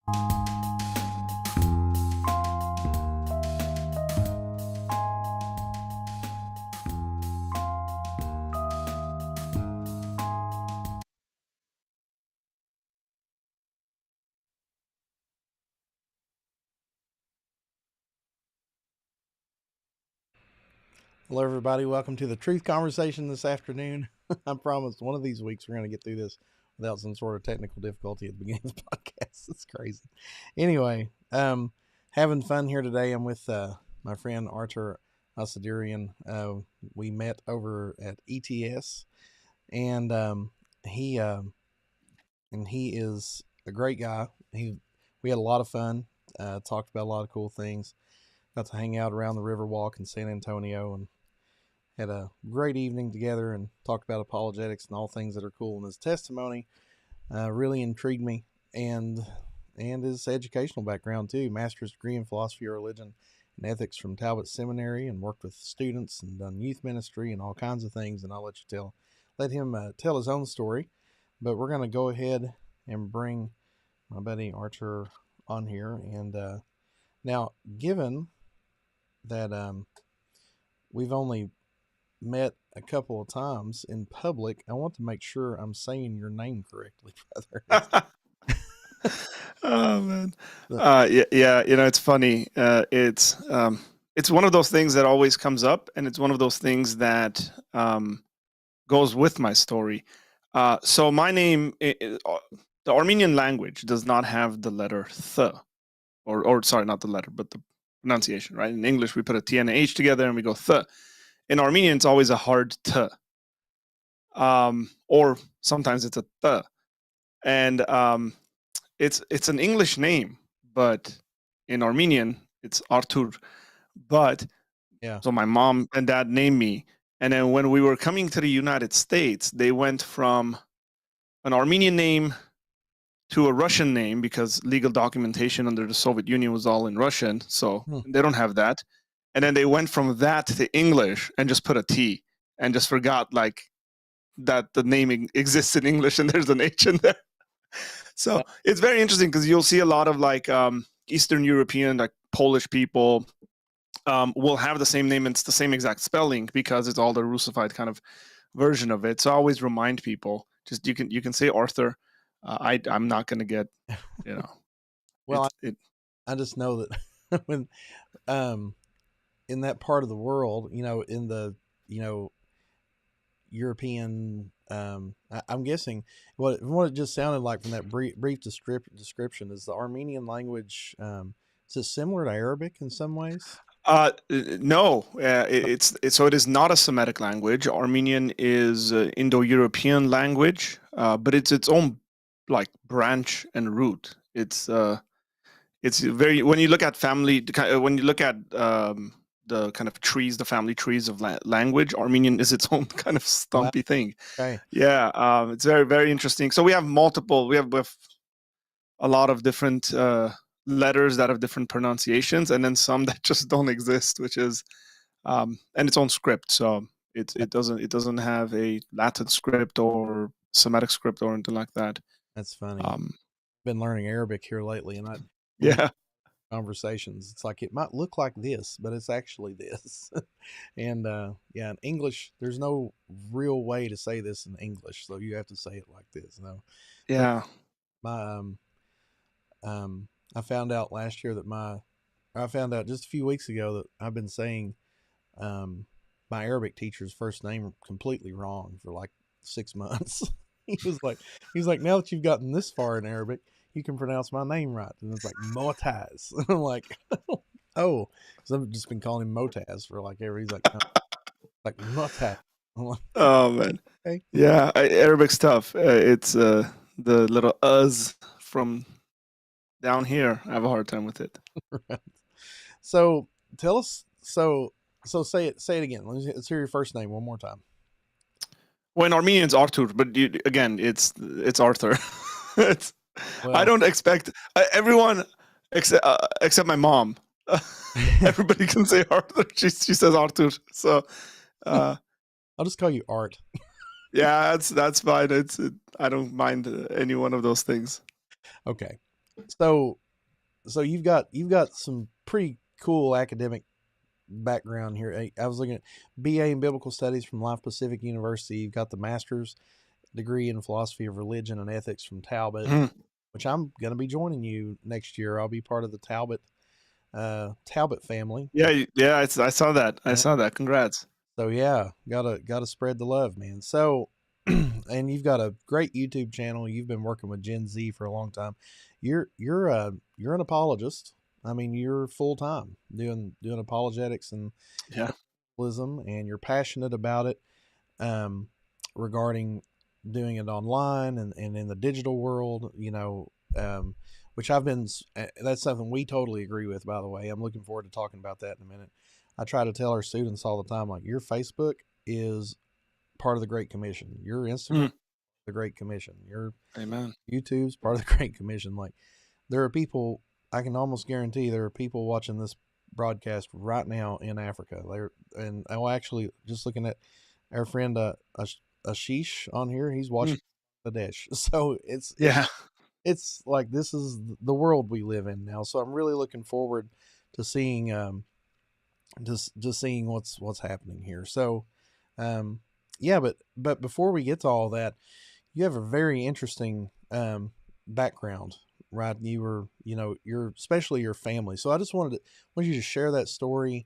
Hello, everybody. Welcome to the Truth Conversation this afternoon. I promise one of these weeks we're going to get through this without some sort of technical difficulty at the beginning of the podcast. It's crazy. Anyway, having fun here today. I'm with my friend Artur Asaduriyan. We met over at ETS, and he is a great guy. We had a lot of fun. Talked about a lot of cool things. Got to hang out around the Riverwalk in San Antonio and had a great evening together and talked about apologetics and all things that are cool. And his testimony really intrigued me, and his educational background too. Master's degree in philosophy of religion and ethics from Talbot Seminary, and worked with students and done youth ministry and all kinds of things. And I'll let him tell his own story. But we're going to go ahead and bring my buddy Artur on here. And now, given that we've only met a couple of times in public, I want to make sure I'm saying your name correctly, brother. Oh man, yeah. It's funny. It's one of those things that always comes up, and it's one of those things that goes with my story. So my name, the Armenian language does not have the letter th, or sorry, not the letter, but the pronunciation. Right? In English, we put a t and an h together, and we go th. In Armenian, it's always a hard t, or sometimes it's a th, and it's an English name, but in Armenian, it's Artur. But Yeah. so my mom and dad named me, and then when we were coming to the United States, they went from an Armenian name to a Russian name because legal documentation under the Soviet Union was all in Russian, so they don't have that. And then they went from that to English and just put a T and just forgot like that the name exists in English and there's an H in there. So it's very interesting because you'll see a lot of like Eastern European, like Polish people will have the same name and it's the same exact spelling because it's all the Russified kind of version of it. So I always remind people, just you can say Arthur. I'm not going to get, Well, I just know that when in that part of the world, in the European, I'm guessing what it just sounded like from that brief description is the Armenian language. Is it similar to Arabic in some ways? No, it is not a Semitic language. Armenian is Indo-European language, but it's its own like branch and root. It's very, when you look at the kind of trees, the family trees of language, Armenian is its own kind of stumpy thing. Okay. Yeah, it's very, very interesting. So we have a lot of different letters that have different pronunciations, and then some that just don't exist, which is and its own script. So it doesn't have a Latin script or Semitic script or anything like that. That's funny. Been learning Arabic here lately, and yeah. Conversations. It's like it might look like this, but it's actually this. And in English, there's no real way to say this in English, so you have to say it like this. Yeah. My I found out last year I found out just a few weeks ago that I've been saying my Arabic teacher's first name completely wrong for like 6 months. He was like, now that you've gotten this far in Arabic, you can pronounce my name right. And it's like Motaz. And I'm like, oh, because I've just been calling him Motaz for like he's like, no. Like Motaz. Like, oh man. Okay. Yeah, Arabic's tough. It's the little us from down here. I have a hard time with it. Right. So tell us. So say it again. Let's hear your first name one more time. Well, in Armenian it's Artur, but again, it's Arthur. I don't expect everyone except my mom. Everybody can say Arthur. She says Artur. So I'll just call you Art. Yeah, that's fine. I don't mind any one of those things. Okay. So so you've got some pretty cool academic background here. I was looking at BA in Biblical Studies from Life Pacific University. You've got the master's degree in philosophy of religion and ethics from Talbot, Mhm. which I'm going to be joining you next year. I'll be part of the Talbot family. Yeah, yeah, I saw that. I Yeah. saw that. Congrats. So yeah, gotta spread the love, man. So, and you've got a great YouTube channel. You've been working with Gen Z for a long time. You're an apologist. I mean, you're full time doing apologetics and Yeah. evangelism, and you're passionate about it. Um, regarding doing it online and in the digital world, which that's something we totally agree with, by the way. I'm looking forward to talking about that in a minute. I try to tell our students all the time, like, your Facebook is part of the Great Commission. Your Instagram, Mm, the Great Commission. Your amen. YouTube's part of the Great Commission. Like, there are people, I can almost guarantee there are people watching this broadcast right now in Africa. And I actually just looking at our friend Ashish on here. He's Mm, watching the dish. So yeah. it's like this is the world we live in now. So I'm really looking forward to seeing just seeing what's happening here. So um, yeah, but before we get to all that, you have a very interesting background, right? You're especially your family. So I just want you to share that story.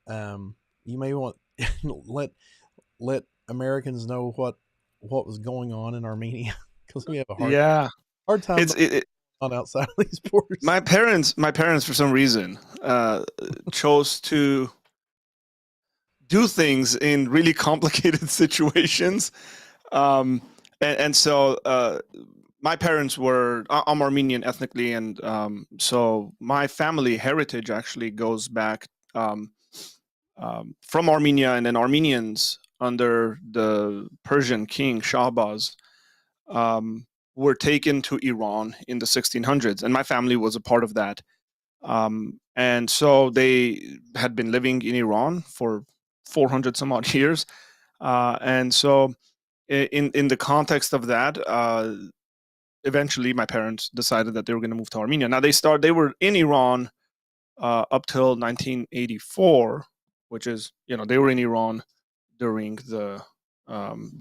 You may want let let Americans know what was going on in Armenia because we have a Yeah. hard time on outside of these borders. My parents for some reason chose to do things in really complicated situations. Um, and so my parents were I'm Armenian ethnically, and so my family heritage actually goes back from Armenia, and then Armenians under the Persian king Shahbaz um, were taken to Iran in the 1600s, and my family was a part of that. And so they had been living in Iran for 400 some odd years, and so in the context of that, eventually my parents decided that they were going to move to Armenia. Now they were in Iran up till 1984, which is, they were in Iran during the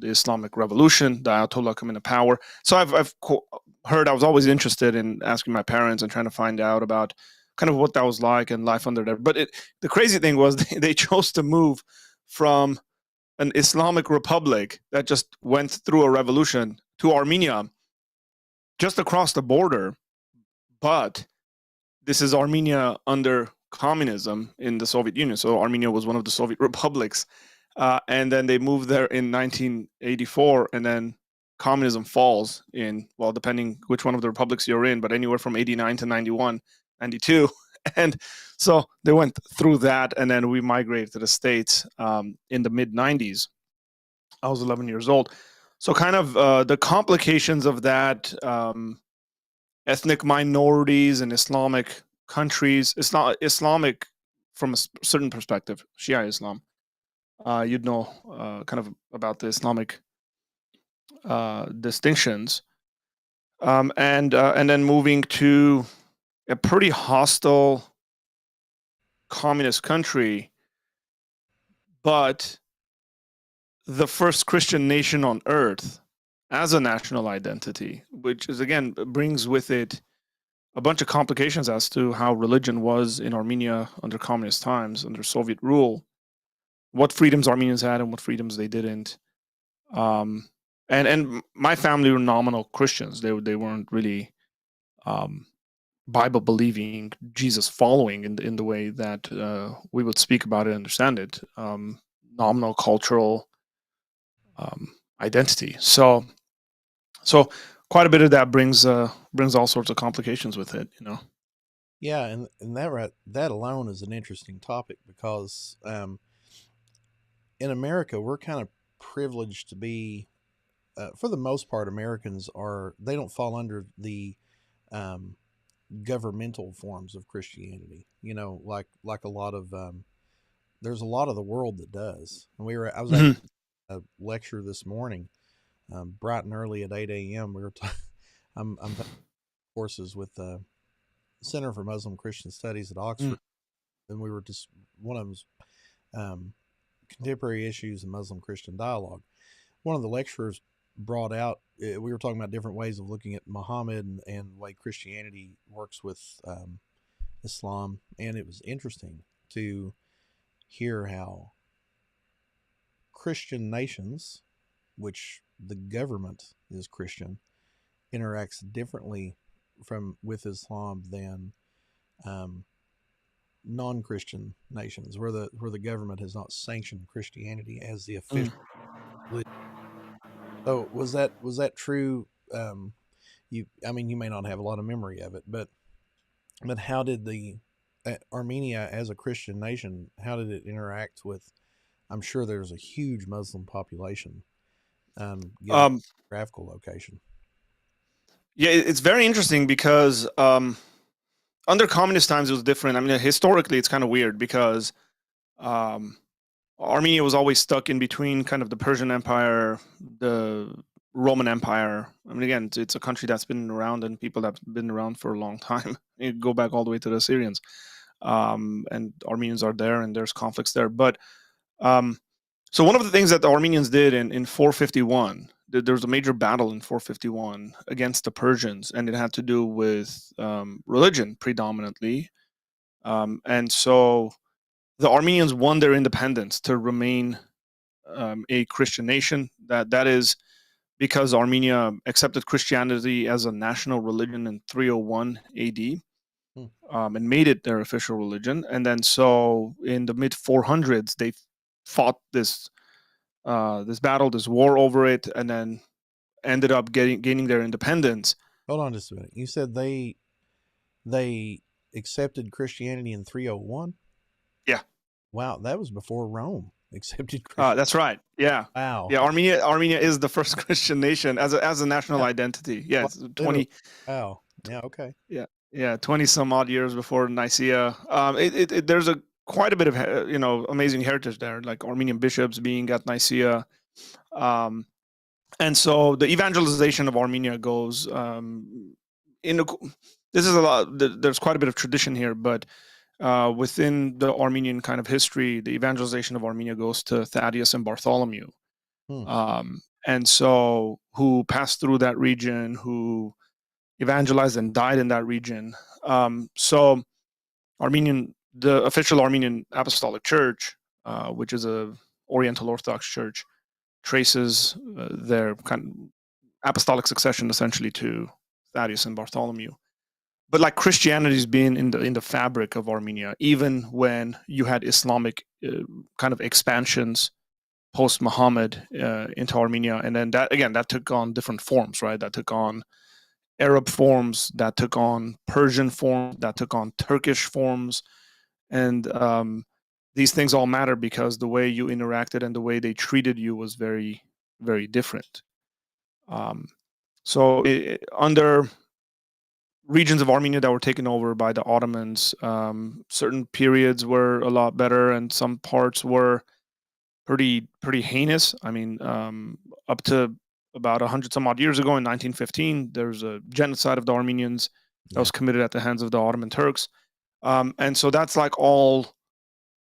Islamic Revolution, the Ayatollah coming to power. So I've heard. I was always interested in asking my parents and trying to find out about kind of what that was like and life under there. But the crazy thing was they chose to move from an Islamic republic that just went through a revolution to Armenia, just across the border. But this is Armenia under communism in the Soviet Union. So Armenia was one of the Soviet republics. And then they moved there in 1984, and then communism falls in, well, depending which one of the republics you're in, but anywhere from 89 to 91, 92. And so they went through that, and then we migrated to the States in the mid 90s. I was 11 years old. So, kind of the complications of that, ethnic minorities in Islamic countries. It's not Islamic from a certain perspective, Shia Islam. You'd know kind of about the Islamic distinctions, and then moving to a pretty hostile communist country, but the first Christian nation on earth as a national identity, which is again brings with it a bunch of complications as to how religion was in Armenia under communist times, under Soviet rule, what freedoms Armenians had and what freedoms they didn't. Um, and my family were nominal Christians. They weren't really um, Bible believing, Jesus following in the way that we would speak about it and understand it. Nominal cultural identity. So quite a bit of that brings all sorts of complications with it. Yeah, and that alone is an interesting topic because in America we're kind of privileged to be, for the most part, Americans are they don't fall under the um, governmental forms of Christianity. Like a lot of there's a lot of the world that does. And I was actually Mhm. at a lecture this morning, bright and early at 8 a.m. I'm taking courses with Center for Muslim Christian Studies at Oxford, and we were just one of them's um, contemporary issues in Muslim Christian dialogue. One of the lecturers brought out, we were talking about different ways of looking at Muhammad and the way Christianity works with Islam, and it was interesting to hear how Christian nations, which the government is Christian, interacts differently with Islam than non-Christian nations, where the government has not sanctioned Christianity as the official religion. So was that true? I mean, you may not have a lot of memory of it, but how did the Armenia as a Christian nation, how did it interact with? I'm sure there's a huge Muslim population, given Um, geographical location. yeah, it's very interesting because under communist times it was different. I mean, historically, it's kind of weird because um, Armenia was always stuck in between kind of the Persian Empire, the Roman Empire. I mean, again, it's a country that's been around and people that've been around for a long time. You go back all the way to the Assyrians, and Armenians are there, and there's conflicts there. But so one of the things that the Armenians did in 451, there was a major battle in 451 against the Persians, and it had to do with religion predominantly. And so the Armenians won their independence to remain a Christian nation. That is because Armenia accepted Christianity as a national religion in 301 AD, Hmm. and made it their official religion. And then so in the mid 400s, they fought this battle, this war over it, and then ended up gaining their independence. Hold on just a minute. You said they accepted Christianity in 301. Yeah, Wow, that was before Rome accepted Christianity. that's right. Yeah, Wow. yeah. Armenia is the first Christian nation as a national Yeah. identity. Yeah, it's Literally. 20. Wow. Yeah. Okay. Yeah, 20 some odd years before Nicaea. There's a quite a bit of amazing heritage there, like Armenian bishops being at Nicaea. And so the evangelization of Armenia goes this is a lot. There's quite a bit of tradition here, but within the Armenian kind of history, the evangelization of Armenia goes to Thaddeus and Bartholomew, Hmm. and so who passed through that region, who evangelized and died in that region. So the official Armenian Apostolic Church, which is a Oriental Orthodox church, traces their kind of apostolic succession essentially to Thaddeus and Bartholomew. But like Christianity's been in the fabric of Armenia, even when you had Islamic kind of expansions post Muhammad into Armenia, and then that took on different forms, right? That took on Arab forms, that took on Persian forms, that took on Turkish forms, and these things all matter because the way you interacted and the way they treated you was very, very different. So under regions of Armenia that were taken over by the Ottomans, certain periods were a lot better, and some parts were pretty heinous. I mean, up to about 100 some odd years ago in 1915, there's a genocide of the Armenians that was committed at the hands of the Ottoman Turks. And so that's like all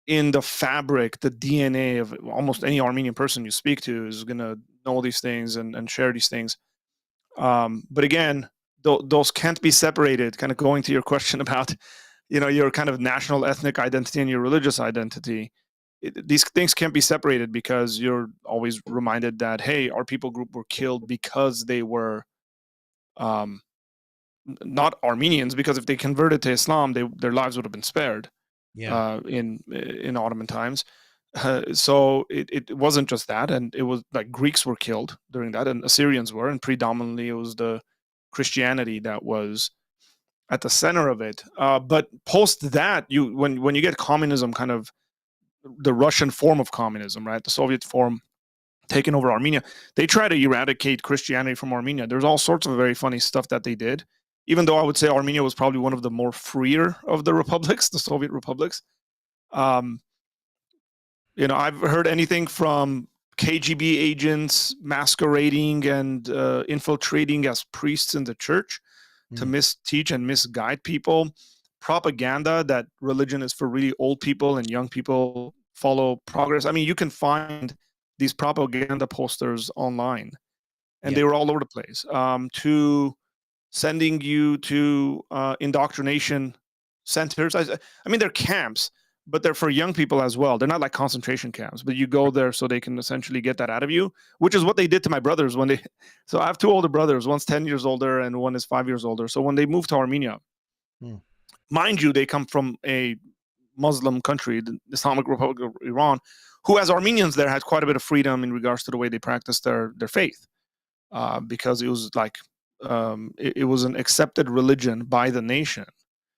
in the fabric, the DNA of almost any Armenian person you speak to is going to know these things and share these things. But again, those can't be separated. Kind of going to your question about, your kind of national ethnic identity and your religious identity. These things can't be separated because you're always reminded that, hey, our people group were killed because they were not Armenians, because if they converted to Islam, their lives would have been spared. Yeah. In Ottoman times. So it wasn't just that, and it was like Greeks were killed during that, and Assyrians were, and predominantly it was the Christianity that was at the center of it. But post that, when you get communism, kind of the Russian form of communism, right, the Soviet form taking over Armenia, they try to eradicate Christianity from Armenia. There's all sorts of very funny stuff that they did, even though I would say Armenia was probably one of the more freer of the republics, the Soviet republics. I've heard anything from KGB agents masquerading and infiltrating as priests in the church, to Mm. misteach and misguide people, propaganda that religion is for really old people and young people follow progress. I mean, you can find these propaganda posters online, and Yeah. they were all over the place. To sending you to indoctrination centers. I mean, they're camps, but they're for young people as well. They're not like concentration camps, but you go there so they can essentially get that out of you, which is what they did to my brothers when they. So I have two older brothers. One's 10 years older and one is 5 years older. So when they moved to Armenia, Mm. mind you, they come from a Muslim country, the Islamic Republic of Iran, who, as Armenians, there had quite a bit of freedom in regards to the way they practiced their faith, because it was like it was an accepted religion by the nation.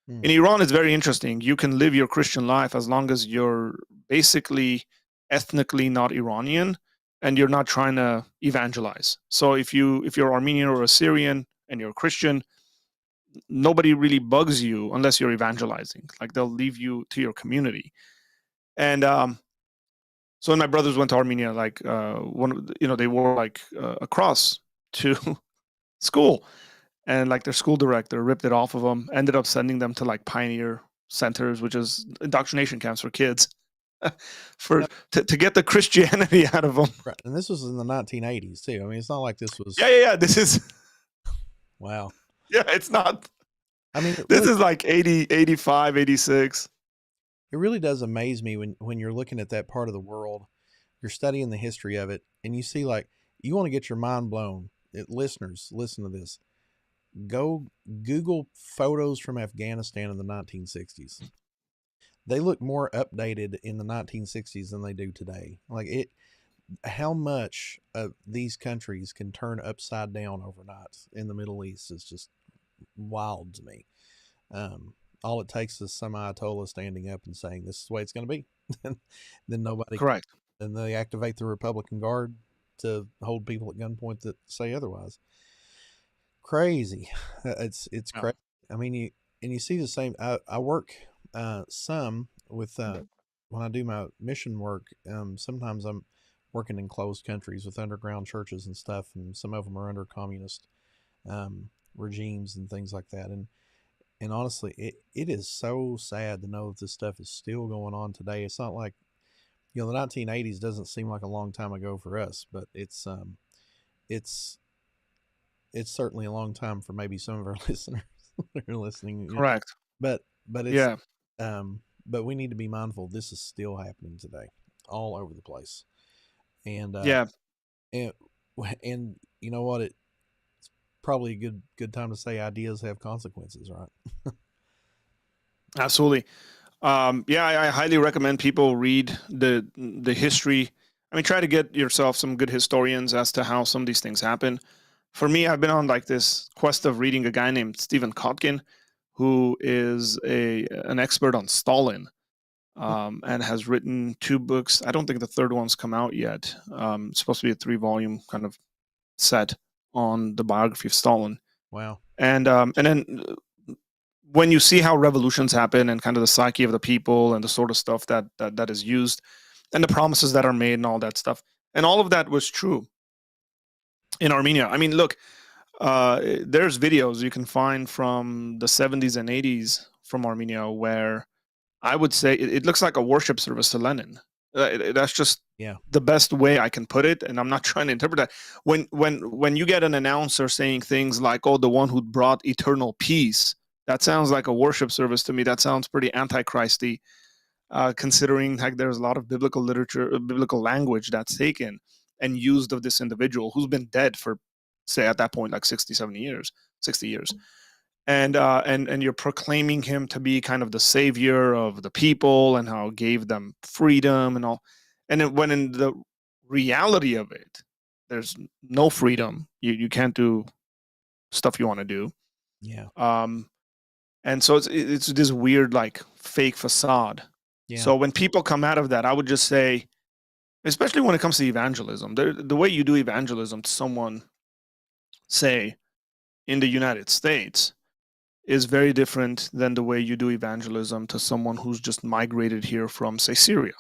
Mm. In Iran, it's very interesting. You can live your Christian life as long as you're basically ethnically not Iranian and you're not trying to evangelize. So if you're Armenian or Assyrian and you're Christian, nobody really bugs you unless you're evangelizing. Like they'll leave you to your community. And so when my brothers went to Armenia, like they wore like a cross to school, and like their school director ripped it off of them, ended up sending them to like pioneer centers, which is indoctrination camps for kids, for No, to get the Christianity out of them. right. And this was in the 1980s too. I mean, it's not like this Yeah, was, yeah, yeah. This is wow. yeah. It's not. I mean, This is like 80, 85, 86. it really does amaze me when you're looking at that part of the world, you're studying the history of it, and you see like you want to get your mind blown. Listeners, listen to this. Go Google photos from Afghanistan in the 1960s. They look more updated in the 1960s than they do today. Like it, how much of these countries can turn upside down overnight in the Middle East is just wild to me. All it takes is some Ayatollah standing up and saying this is the way it's going to be. Then nobody, Correct. then they activate the Republican Guard to hold people at gunpoint that say otherwise. Crazy. It's Yeah. crazy. I mean, you see the same. I work some with when I do my mission work. Sometimes I'm working in closed countries with underground churches and stuff, and some of them are under communist regimes and things like that. And honestly, it is so sad to know that this stuff is still going on today. It's not like the 1980s doesn't seem like a long time ago for us, but it's it's certainly a long time for maybe some of our listeners that are listening. Correct. But it's Yeah. but we need to be mindful. This is still happening today, all over the place, and Yeah. and and you know what? It's probably a good time to say ideas have consequences, right? Absolutely. Yeah, I highly recommend people read the history. I mean, try to get yourself some good historians as to how some of these things happen. For me, I've been on like this quest of reading a guy named Stephen Kotkin, who is an expert on Stalin, and has written two books. I don't think the third one's come out yet. It's supposed to be a 3-volume kind of set on the biography of Stalin. Wow. And then when you see how revolutions happen and kind of the psyche of the people and the sort of stuff that is used and the promises that are made and all that stuff, and all of that was true in Armenia. I mean, look, there's videos you can find from the 70s and 80s from Armenia where I would say it looks like a worship service to Lenin. That's just Yeah. the best way I can put it, and I'm not trying to interpret that. When you get an announcer saying things like, "Oh, the one who brought eternal peace," that sounds like a worship service to me. That sounds pretty antichristy, considering like there's a lot of biblical literature, biblical language that's taken and used of this individual who's been dead for, say, at that point, like 60, 70 years, 60 years. And you're proclaiming him to be kind of the savior of the people and how it gave them freedom and all. And then when in the reality of it, there's no freedom. You can't do stuff you want to do. Yeah. Um, and so it's this weird like fake facade. Yeah. So when people come out of that, I would just say, especially when it comes to evangelism, the way you do evangelism to someone, say, in the United States, is very different than the way you do evangelism to someone who's just migrated here from, say, Syria.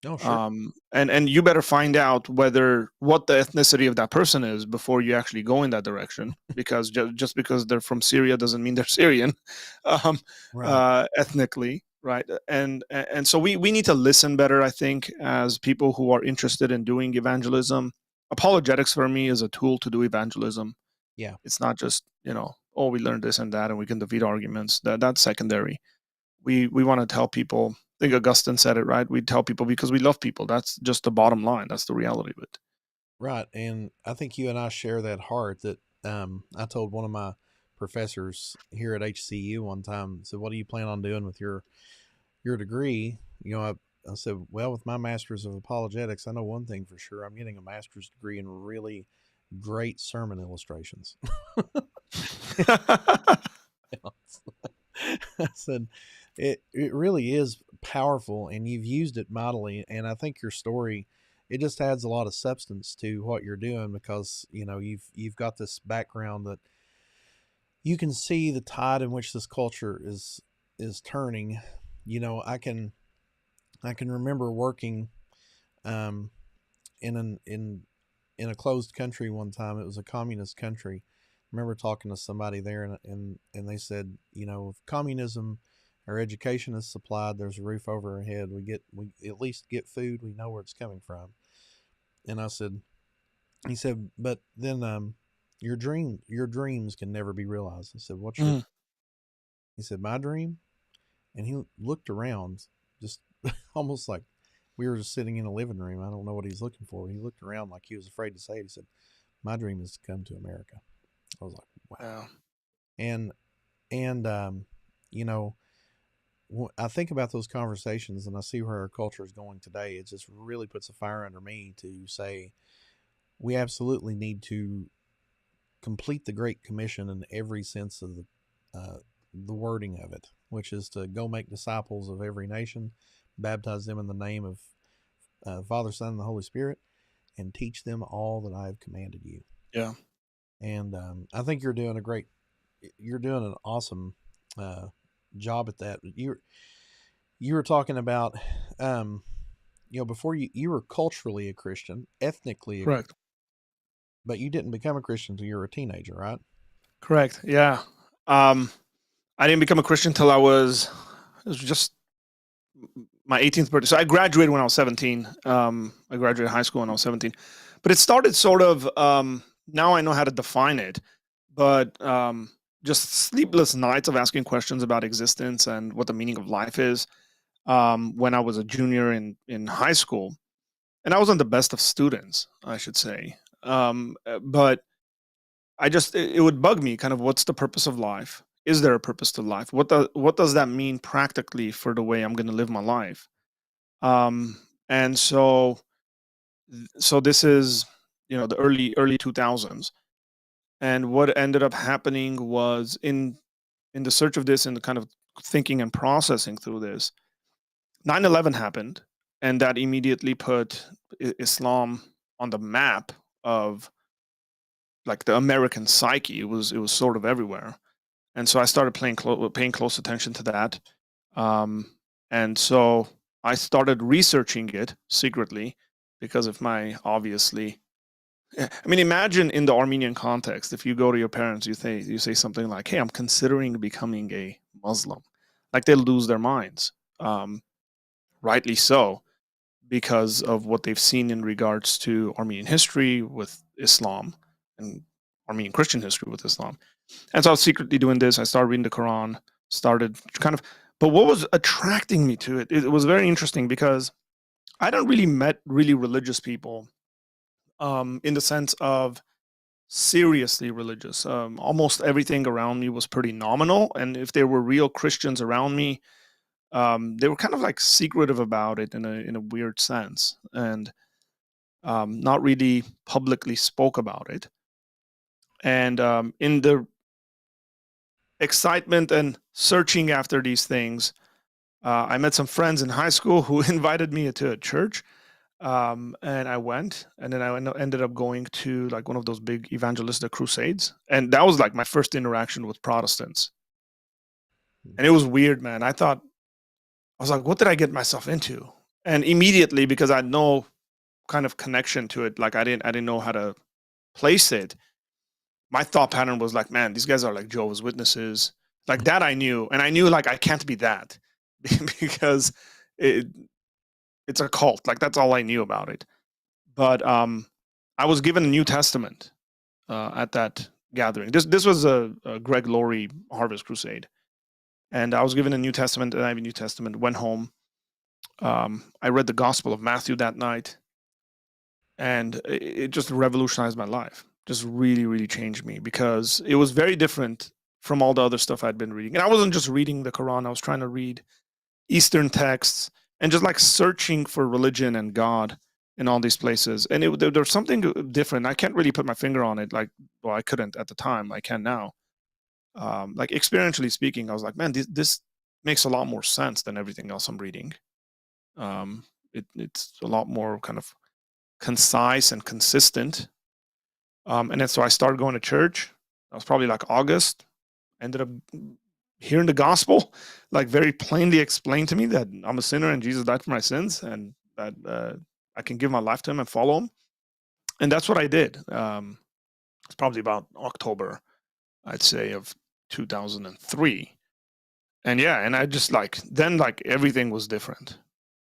Oh, sure. And you better find out what the ethnicity of that person is before you actually go in that direction, because just because they're from Syria doesn't mean they're Syrian, um, Right. ethnically, right? And so we need to listen better, I think, as people who are interested in doing evangelism. Apologetics for me is a tool to do evangelism. Yeah. It's not just, oh, we learned this and that and we can defeat arguments. That's secondary. We want to tell people. I think Augustine said it right. We tell people because we love people. That's just the bottom line. That's the reality of it. Right. And I think you and I share that heart that I told one of my professors here at HCU one time, said, what do you plan on doing with your degree? I said, well, with my master's of apologetics, I know one thing for sure. I'm getting a master's degree in really great sermon illustrations. I said, it really is powerful, and you've used it mightily. And I think your story, it just adds a lot of substance to what you're doing, because you've got this background that you can see the tide in which this culture is turning. I can remember working um, in an in a closed country one time. It was a communist country. I remember talking to somebody there, and they said, if communism or education is supplied, there's a roof over our head. We at least get food. We know where it's coming from. And he said, but then your dreams can never be realized. I said, what's your? Mm. He said, my dream. And he looked around, just almost like we were just sitting in a living room. I don't know what he's looking for. He looked around like he was afraid to say it. He said, my dream is to come to America. I was like, wow. Yeah. And you know, I think about those conversations and I see where our culture is going today. It just really puts a fire under me to say we absolutely need to complete the Great Commission in every sense of the wording of it, which is to go make disciples of every nation, baptize them in the name of Father, Son, and the Holy Spirit, and teach them all that I have commanded you. Yeah. And I think you're doing an awesome uh, job at that. You were talking about, before you were culturally a Christian, ethnically, Correct. but you didn't become a Christian until you were a teenager, right? Correct. Yeah. Um, I didn't become a Christian till it was just my 18th birthday. So I graduated when I was 17. I graduated high school when I was 17. But it started sort of, now I know how to define it, but just sleepless nights of asking questions about existence and what the meaning of life is, when I was a junior in high school. And I wasn't the best of students, I should say. But it would bug me kind of, what's the purpose of life? Is there a purpose to life? What does that mean practically for the way I'm going to live my life? Um, and so this is, the early 2000s. And what ended up happening was, in the search of this and the kind of thinking and processing through this, 9/11 happened, and that immediately put Islam on the map of, like, the American psyche. It was sort of everywhere. And so I started paying close attention to that. And so I started researching it secretly because of my, obviously. I mean, imagine in the Armenian context, if you go to your parents, you say something like, "Hey, I'm considering becoming a Muslim," like they'll lose their minds. Rightly so, because of what they've seen in regards to Armenian history with Islam and Armenian Christian history with Islam. And so I was secretly doing this. I started reading the Quran, started kind of, but what was attracting me to it, it was very interesting because I don't really met really religious people, in the sense of seriously religious. Almost everything around me was pretty nominal. And if there were real Christians around me, they were kind of like secretive about it in a weird sense, and not really publicly spoke about it. And in the excitement and searching after these things, I met some friends in high school who invited me to a church, and I went, and then I ended up going to, like, one of those big evangelistic crusades, and that was like my first interaction with Protestants, and it was weird, man. I was like, what did I get myself into? And immediately, because I had no kind of connection to it, like I didn't know how to place it, my thought pattern was like, man, these guys are like Jehovah's Witnesses. Like that I knew. And I knew like I can't be that because it, it's a cult. Like that's all I knew about it. But I was given a New Testament at that gathering. This was a Greg Laurie Harvest Crusade. And I was given a New Testament, and I have a New Testament, went home. I read the Gospel of Matthew that night, and it just revolutionized my life. Just really, really changed me because it was very different from all the other stuff I'd been reading. And I wasn't just reading the Quran, I was trying to read Eastern texts and just like searching for religion and God in all these places. And there was something different. I can't really put my finger on it. Like, well, I couldn't at the time. I can now. Like experientially speaking, I was like, man, this makes a lot more sense than everything else I'm reading. It's a lot more kind of concise and consistent. And then so I started going to church. That was probably like August. Ended up hearing the gospel, like very plainly explained to me that I'm a sinner and Jesus died for my sins, and that I can give my life to him and follow him. And that's what I did. It's probably about October, I'd say, of 2003. And yeah, and I just like then like everything was different,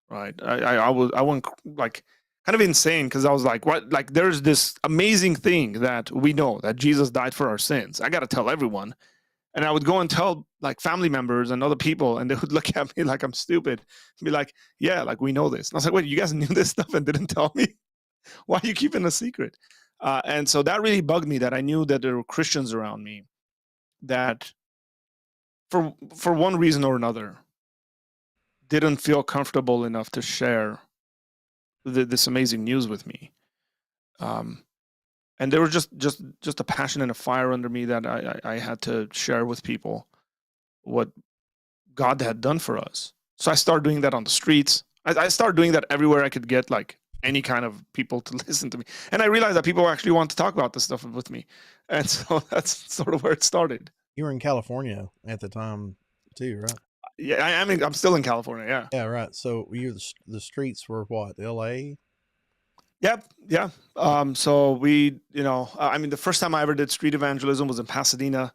right? I went like kind of insane because I was like, what? Like there's this amazing thing that we know that Jesus died for our sins. I got to tell everyone. And I would go and tell like family members and other people, and they would look at me like I'm stupid and be like, yeah, like we know this. And I was like, wait, you guys knew this stuff and didn't tell me? Why are you keeping a secret? And so that really bugged me, that I knew that there were Christians around me that for one reason or another didn't feel comfortable enough to share this amazing news with me. And there was just a passion and a fire under me that I had to share with people what God had done for us. So I started doing that on the streets. I started doing that everywhere I could get like any kind of people to listen to me. And I realized that people actually want to talk about this stuff with me. And so that's sort of where it started. You were in California at the time too, right? Yeah, I'm still in California. Yeah. Yeah, right. So the streets were what, L.A.? Yep. Yeah. So we, I mean, the first time I ever did street evangelism was in Pasadena.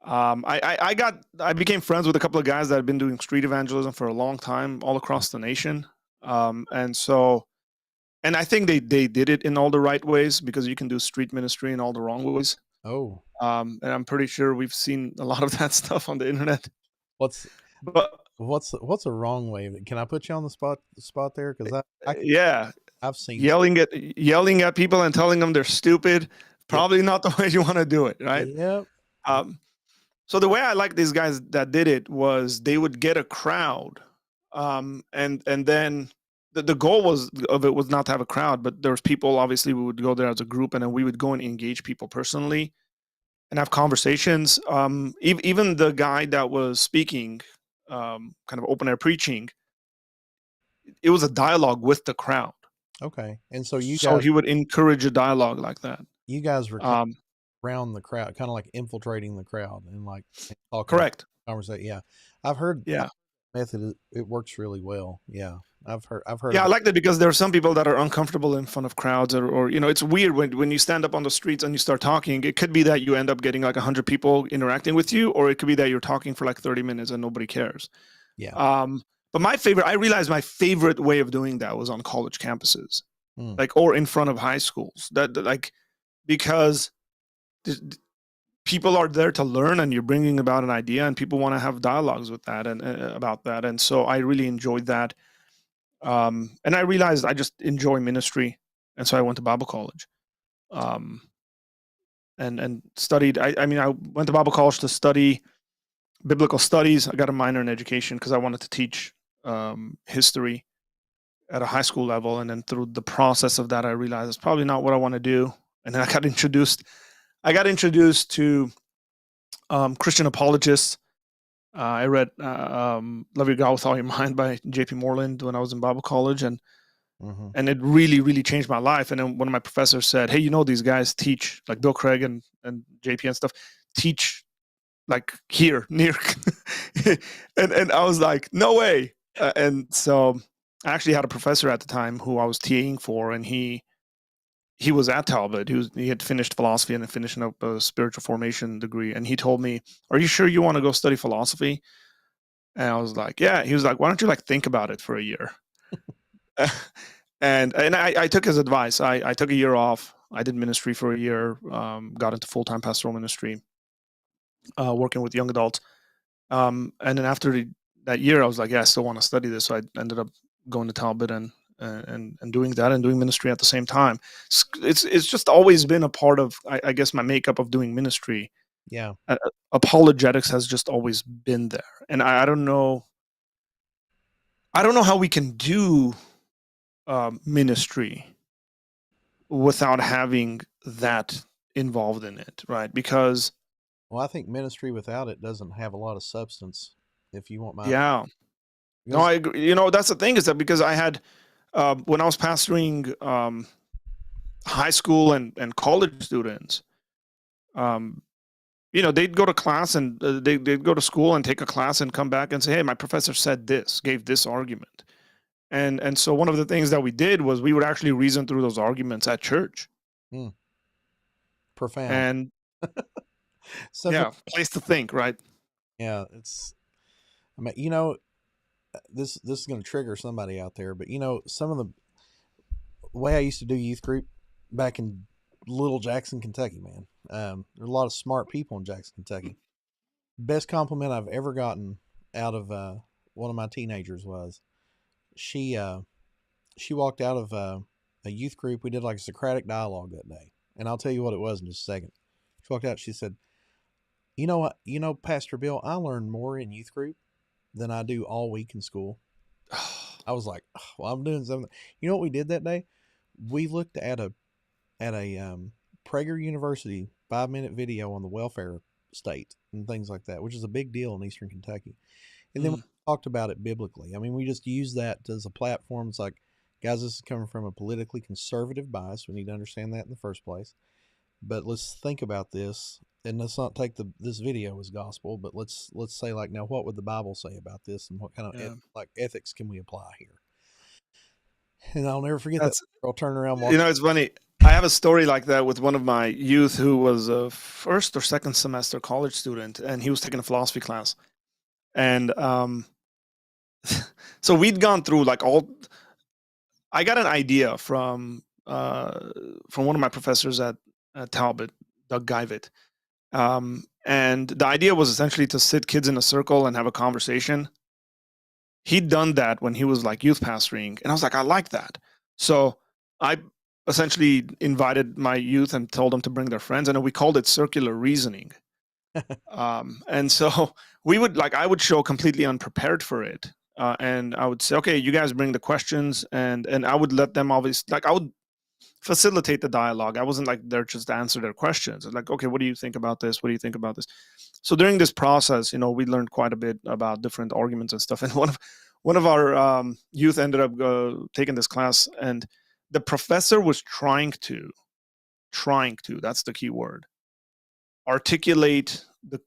I became friends with a couple of guys that had been doing street evangelism for a long time all across the nation. And I think they did it in all the right ways, because you can do street ministry in all the wrong ways. Oh, And I'm pretty sure we've seen a lot of that stuff on the internet. what's But what's a wrong way? Can I put you on the spot there? Because yeah, I've seen. yelling at people and telling them they're stupid, Yep. probably not the way you want to do it, right? Yep. So the way I like these guys that did it was they would get a crowd, and then the goal of it was not to have a crowd, but there was people. Obviously, we would go there as a group, and then we would go and engage people personally and have conversations. Even the guy that was speaking, kind of open air preaching, it was a dialogue with the crowd. Okay. And so So he would encourage a dialogue like that. you guys were Um, around the crowd, kind of like infiltrating the crowd and like talking correct. conversation. Yeah, I've heard Yeah. that method. It works really well. Yeah, I've heard. Yeah, I About, like that because there are some people that are uncomfortable in front of crowds, or it's weird when you stand up on the streets and you start talking. It could be that you end up getting like 100 people interacting with you, or it could be that you're talking for like 30 minutes and nobody cares. yeah. But I realized my favorite way of doing that was on college campuses, Hmm. like, or in front of high schools. That like, because people are there to learn, and you're bringing about an idea, and people want to have dialogues with that and about that. And so I really enjoyed that. And I realized I just enjoy ministry, and so I went to Bible college, and studied. I mean, I went to Bible college to study biblical studies. I got a minor in education because I wanted to teach history at a high school level, and then through the process of that, I realized it's probably not what I want to do. And then I got introduced. To Christian apologists. I read "Love Your God with All Your Mind" by J.P. Moreland when I was in Bible college, and it really, really changed my life. And then one of my professors said, "Hey, these guys teach, like Bill Craig and JP and stuff, teach like here near," and I was like, "No way!" And so I actually had a professor at the time who I was TAing for, and he was at Talbot. He had finished philosophy and then finishing up a spiritual formation degree, and he told me, "Are you sure you want to go study philosophy?" And I was like, "Yeah." He was like, "Why don't you like think about it for a year?" And I took his advice. I took a year off. I did ministry for a year. Got into full time pastoral ministry, working with young adults. And then after that year, I was like, "Yeah, I still want to study this." So I ended up going to Talbot and doing that and doing ministry at the same time. It's just always been a part of, I guess, my makeup of doing ministry. Yeah. Apologetics has just always been there, and I don't know. I don't know how we can do ministry without having that involved in it, right? Because Well, I think ministry without it doesn't have a lot of substance. If you want my yeah, no, because I agree. That's the thing, is that because I had when I was pastoring high school and college students, um, they'd go to class and they'd go to school and take a class and come back and say, "Hey, my professor said this, gave this argument," and so one of the things that we did was we would actually reason through those arguments at church, mm, profound. and Something. yeah, place to think, right? Yeah, it's. I mean, this is going to trigger somebody out there, but some of the way I used to do youth group back in Little Jackson, Kentucky, man. There are a lot of smart people in Jackson, Kentucky. Best compliment I've ever gotten out of one of my teenagers was she she walked out of a youth group. We did like a Socratic dialogue that day, and I'll tell you what it was in just a second. She walked out. She said, "You know what? Pastor Bill, I learned more in youth group than I do all week in school." I was like, "Oh, well, I'm doing something." You know what we did that day? We looked at a Prager University 5-minute video on the welfare state and things like that, which is a big deal in Eastern Kentucky. And then we Mm, talked about it biblically. I mean, we just use that as a platform. It's like, guys, this is coming from a politically conservative bias. We need to understand that in the first place. But let's think about this, and let's not take this video as gospel. But let's say, like, now, what would the Bible say about this, and what kind of yeah, ethics can we apply here? And I'll never forget that that's girl turning around, walking. it's funny. I have a story like that with one of my youth who was a first or second semester college student, and he was taking a philosophy class, and so we'd gone through like all. I got an idea from one of my professors at Talbot, Doug Guyvit, and the idea was essentially to sit kids in a circle and have a conversation. He'd done that when he was like youth pastoring, and I was like, I like that. So I essentially invited my youth and told them to bring their friends, and we called it circular reasoning. And so I would show completely unprepared for it, and I would say, okay, you guys bring the questions, and I would let them obviously, like, I would facilitate the dialogue. I wasn't like there just to answer their questions. It's like, okay, what do you think about this? What do you think about this? So during this process, we learned quite a bit about different arguments and stuff. And one of our youth ended up taking this class, and the professor was trying to, that's the key word, articulate the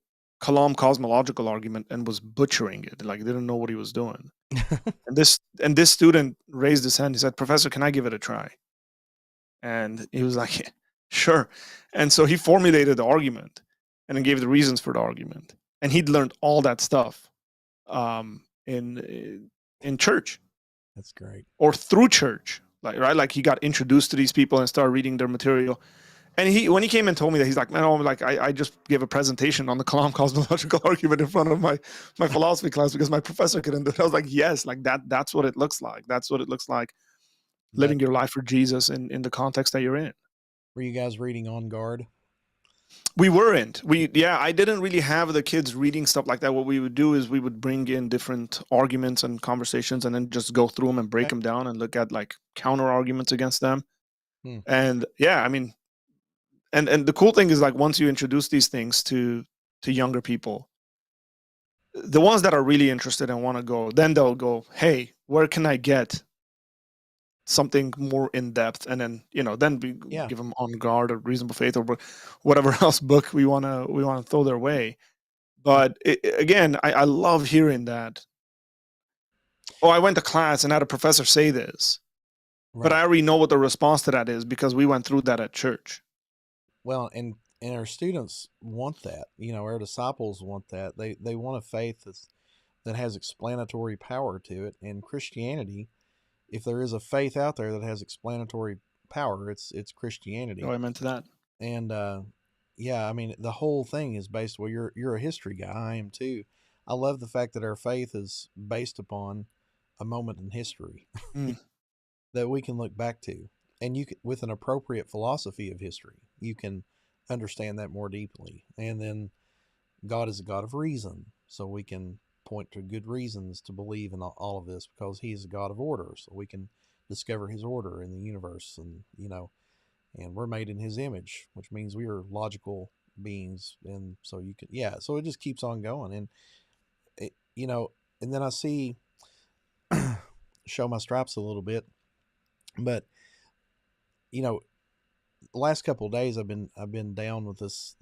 Kalam cosmological argument, and was butchering it. Like, didn't know what he was doing. And this student raised his hand. He said, "Professor, can I give it a try?" And he was like, "Sure." And so he formulated the argument and then gave the reasons for the argument. And he'd learned all that stuff in church That's great. or through church, like, right? Like, he got introduced to these people and started reading their material. And when he came and told me that, he's like, "Man, like, I just gave a presentation on the Kalam cosmological argument in front of my philosophy class because my professor couldn't do it." I was like, "Yes, like that's what it looks like. That's what it looks like, That living your life for Jesus in the context that you're in." were you guys reading On Guard? We weren't. I didn't really have the kids reading stuff like that. What we would do is we would bring in different arguments and conversations and then just go through them and break Okay. them down and look at like counter arguments against them. Hmm. And yeah, I mean, and the cool thing is, like, once you introduce these things to younger people, the ones that are really interested and want to go, then they'll go, "Hey, where can I get something more in depth?" And then then we Yeah. give them On Guard or Reasonable Faith or whatever else book we want to throw their way. But again, I love hearing that. oh, I went to class and had a professor say this, but Right. I already know what the response to that is because we went through that at church. Well, and our students want that. You know, our disciples want that. They want a faith that has explanatory power to it. And Christianity, if there is a faith out there that has explanatory power, it's Oh, Christianity. I meant to that. And yeah, I mean, the whole thing is based. Well, you're a history guy. I am too. I love the fact that our faith is based upon a moment in history Mm. that we can look back to, and with an appropriate philosophy of history, you can understand that more deeply. And then God is a God of reason, so we can point to good reasons to believe in all of this because He is a God of order, so we can discover His order in the universe, and and we're made in His image, which means we are logical beings, and so you can, yeah. So it just keeps on going, and it, and then I see show my stripes a little bit, but you know, the last couple of days I've been down with this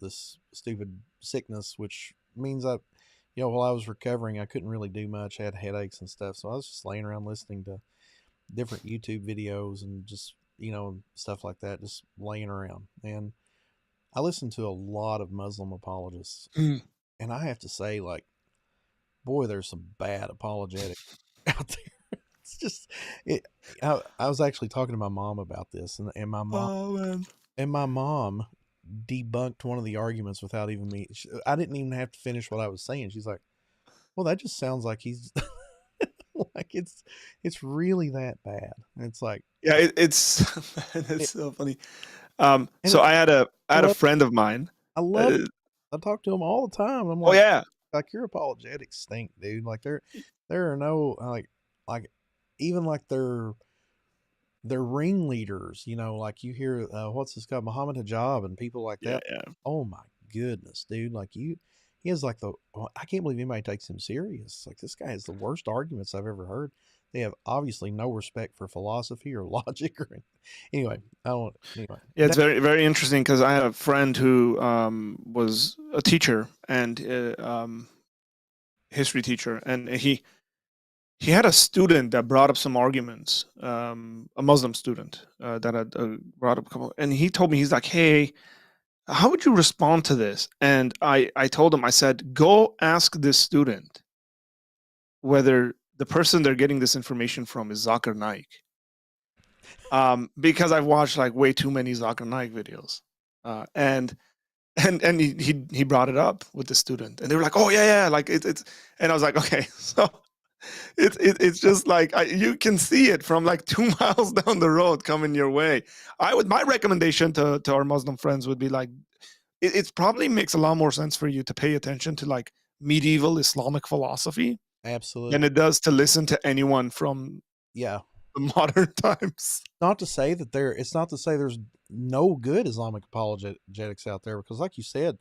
stupid sickness, which means while I was recovering, I couldn't really do much. I had headaches and stuff, so I was just laying around listening to different YouTube videos and just stuff like that, just laying around. And I listened to a lot of Muslim apologists, Mm. and I have to say, like, boy, there's some bad apologetics out there. It's just it. I was actually talking to my mom about this, and Oh man. my mom debunked one of the arguments without even me. I didn't even have to finish what I was saying. She's like, "Well, that just sounds like he's like it's really that bad." And it's like Yeah, it's it's it, so funny. and So I I had a love friend of mine. I love Uh, it. I talk to him all the time. I'm oh like, yeah, your apologetics stink, dude. Like there are no like even like they're ringleaders, like you hear what's this guy Muhammad Hijab and people like yeah, that. yeah, Oh my goodness, dude! Like he has like I can't believe anybody takes him serious. Like this guy has the worst arguments I've ever heard. They have obviously no respect for philosophy or logic or anyway. I don't anyway. yeah. It's very very interesting because I had a friend who was a teacher and history teacher, and he had a student that brought up some arguments, a Muslim student that had brought up a couple, and he told me he's like, hey. How would you respond to this? And I told him, I said, go ask this student whether the person they're getting this information from is Zakir Naik. Because I've watched like way too many Zakir Naik videos. And he brought it up with the student. And they were like, oh yeah, yeah. Like it's and I was like, okay, so it's just like you can see it from like 2 miles down the road coming your way. My recommendation to our Muslim friends would be like, it probably makes a lot more sense for you to pay attention to like medieval Islamic philosophy than Absolutely, it does to listen to anyone from yeah. the modern times. Not to say that it's not to say there's no good Islamic apologetics out there because, like you said,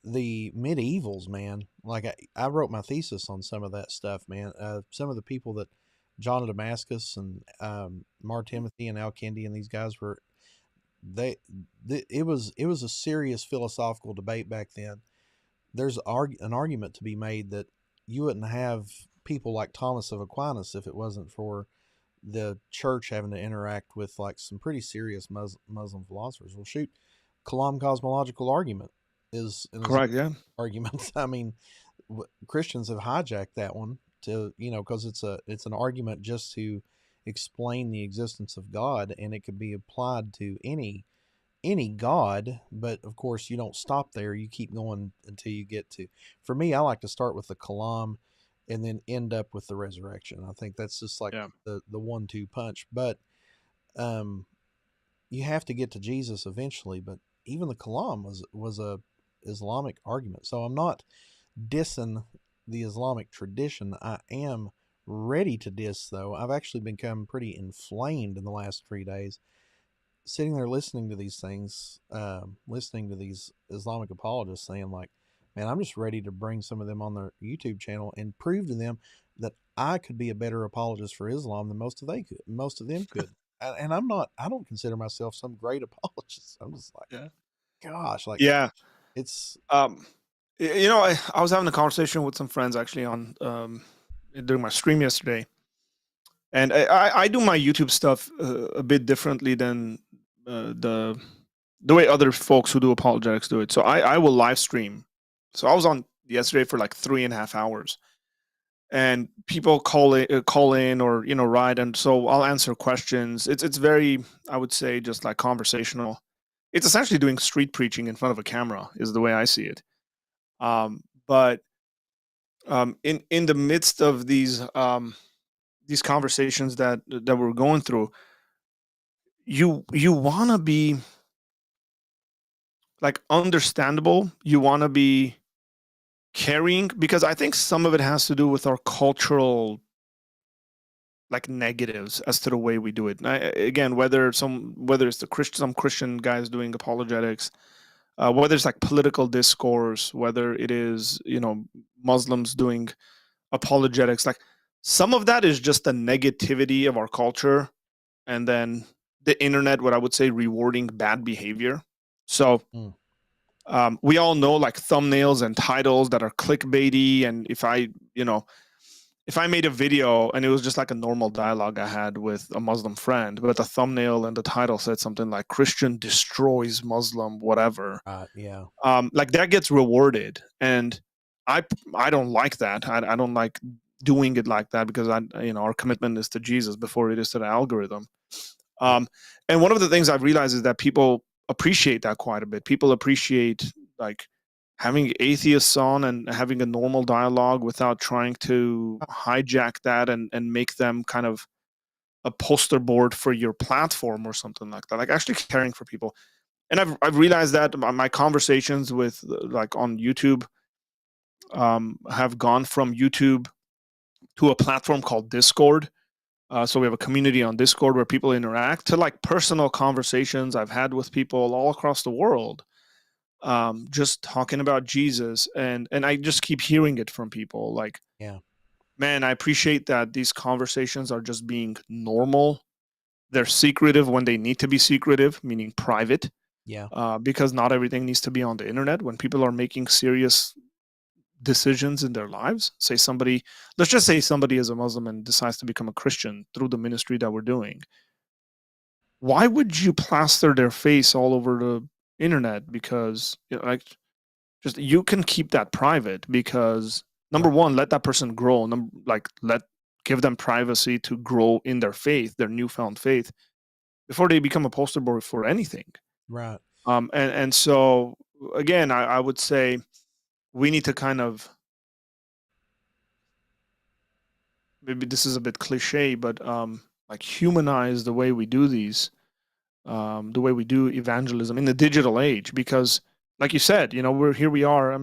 the medievals, man. Like I wrote my thesis on some of that stuff, man. Some of the people that John of Damascus and Mar Timothy and Al Kindi and these guys were it was a serious philosophical debate back then. There's an argument to be made that you wouldn't have people like Thomas of Aquinas if it wasn't for the church having to interact with like some pretty serious Muslim philosophers. Well, shoot, Kalam cosmological argument is an Islamic Correct. Yeah. argument. I mean, Christians have hijacked that one to because it's an argument just to explain the existence of God, and it could be applied to any god, but of course you don't stop there. You keep going until you get to. For me, I like to start with the Kalam and then end up with the resurrection. I think that's just like Yeah. the 1-2 punch. But um, you have to get to Jesus eventually. But even the Kalam was a Islamic argument. So I'm not dissing the Islamic tradition. I am ready to diss though. I've actually become pretty inflamed in the last 3 days sitting there listening to these things, listening to these Islamic apologists saying like, "Man, I'm just ready to bring some of them on their YouTube channel and prove to them that I could be a better apologist for Islam than most of them could." And I'm not. I don't consider myself some great apologist. I'm just like, Yeah. gosh, like Yeah. it's Um, I was having a conversation with some friends actually on during my stream yesterday, And I do my YouTube stuff a bit differently than the way other folks who do apologetics do it. So I will live stream. So I was on yesterday for like 3.5 hours, and people call in or write, and so I'll answer questions. It's very, I would say, just like conversational. It's essentially doing street preaching in front of a camera, is the way I see it. But in the midst of these conversations that we're going through, you want to be like understandable. You want to be caring, because I think some of it has to do with our cultural like negatives as to the way we do it. And again, whether it's some Christian guys doing apologetics, whether it's like political discourse, whether it is Muslims doing apologetics, like some of that is just the negativity of our culture, and then the internet, what I would say, rewarding bad behavior. So Mm. we all know like thumbnails and titles that are clickbaity, and if I made a video and it was just like a normal dialogue I had with a Muslim friend, but the thumbnail and the title said something like "Christian destroys Muslim," whatever, Yeah. like that gets rewarded, and I I don't like that. I don't like doing it like that, because our commitment is to Jesus before it is to the algorithm. Yeah. Um, and one of the things I've realized is that people appreciate that quite a bit. People appreciate like having atheists on and having a normal dialogue without trying to hijack that and make them kind of a poster board for your platform or something like that. Like actually caring for people. And I've realized that my conversations with like on YouTube have gone from YouTube to a platform called Discord. So we have a community on Discord where people interact, to like personal conversations I've had with people all across the world, just talking about Jesus, and I just keep hearing it from people like, Yeah. man, I appreciate that these conversations are just being normal. They're secretive when they need to be secretive, meaning private, Yeah. because not everything needs to be on the internet. When people are making serious decisions in their lives, let's just say somebody is a Muslim and decides to become a Christian through the ministry that we're doing, why would you plaster their face all over the internet? Because like, just you can keep that private, because number Right. one, let that person grow. Let give them privacy to grow in their faith, their newfound faith, before they become a poster boy for anything. Right. And so again, I would say we need to kind of, maybe this is a bit cliche, but like humanize the way we do the way we do evangelism in the digital age, because like you said, we are,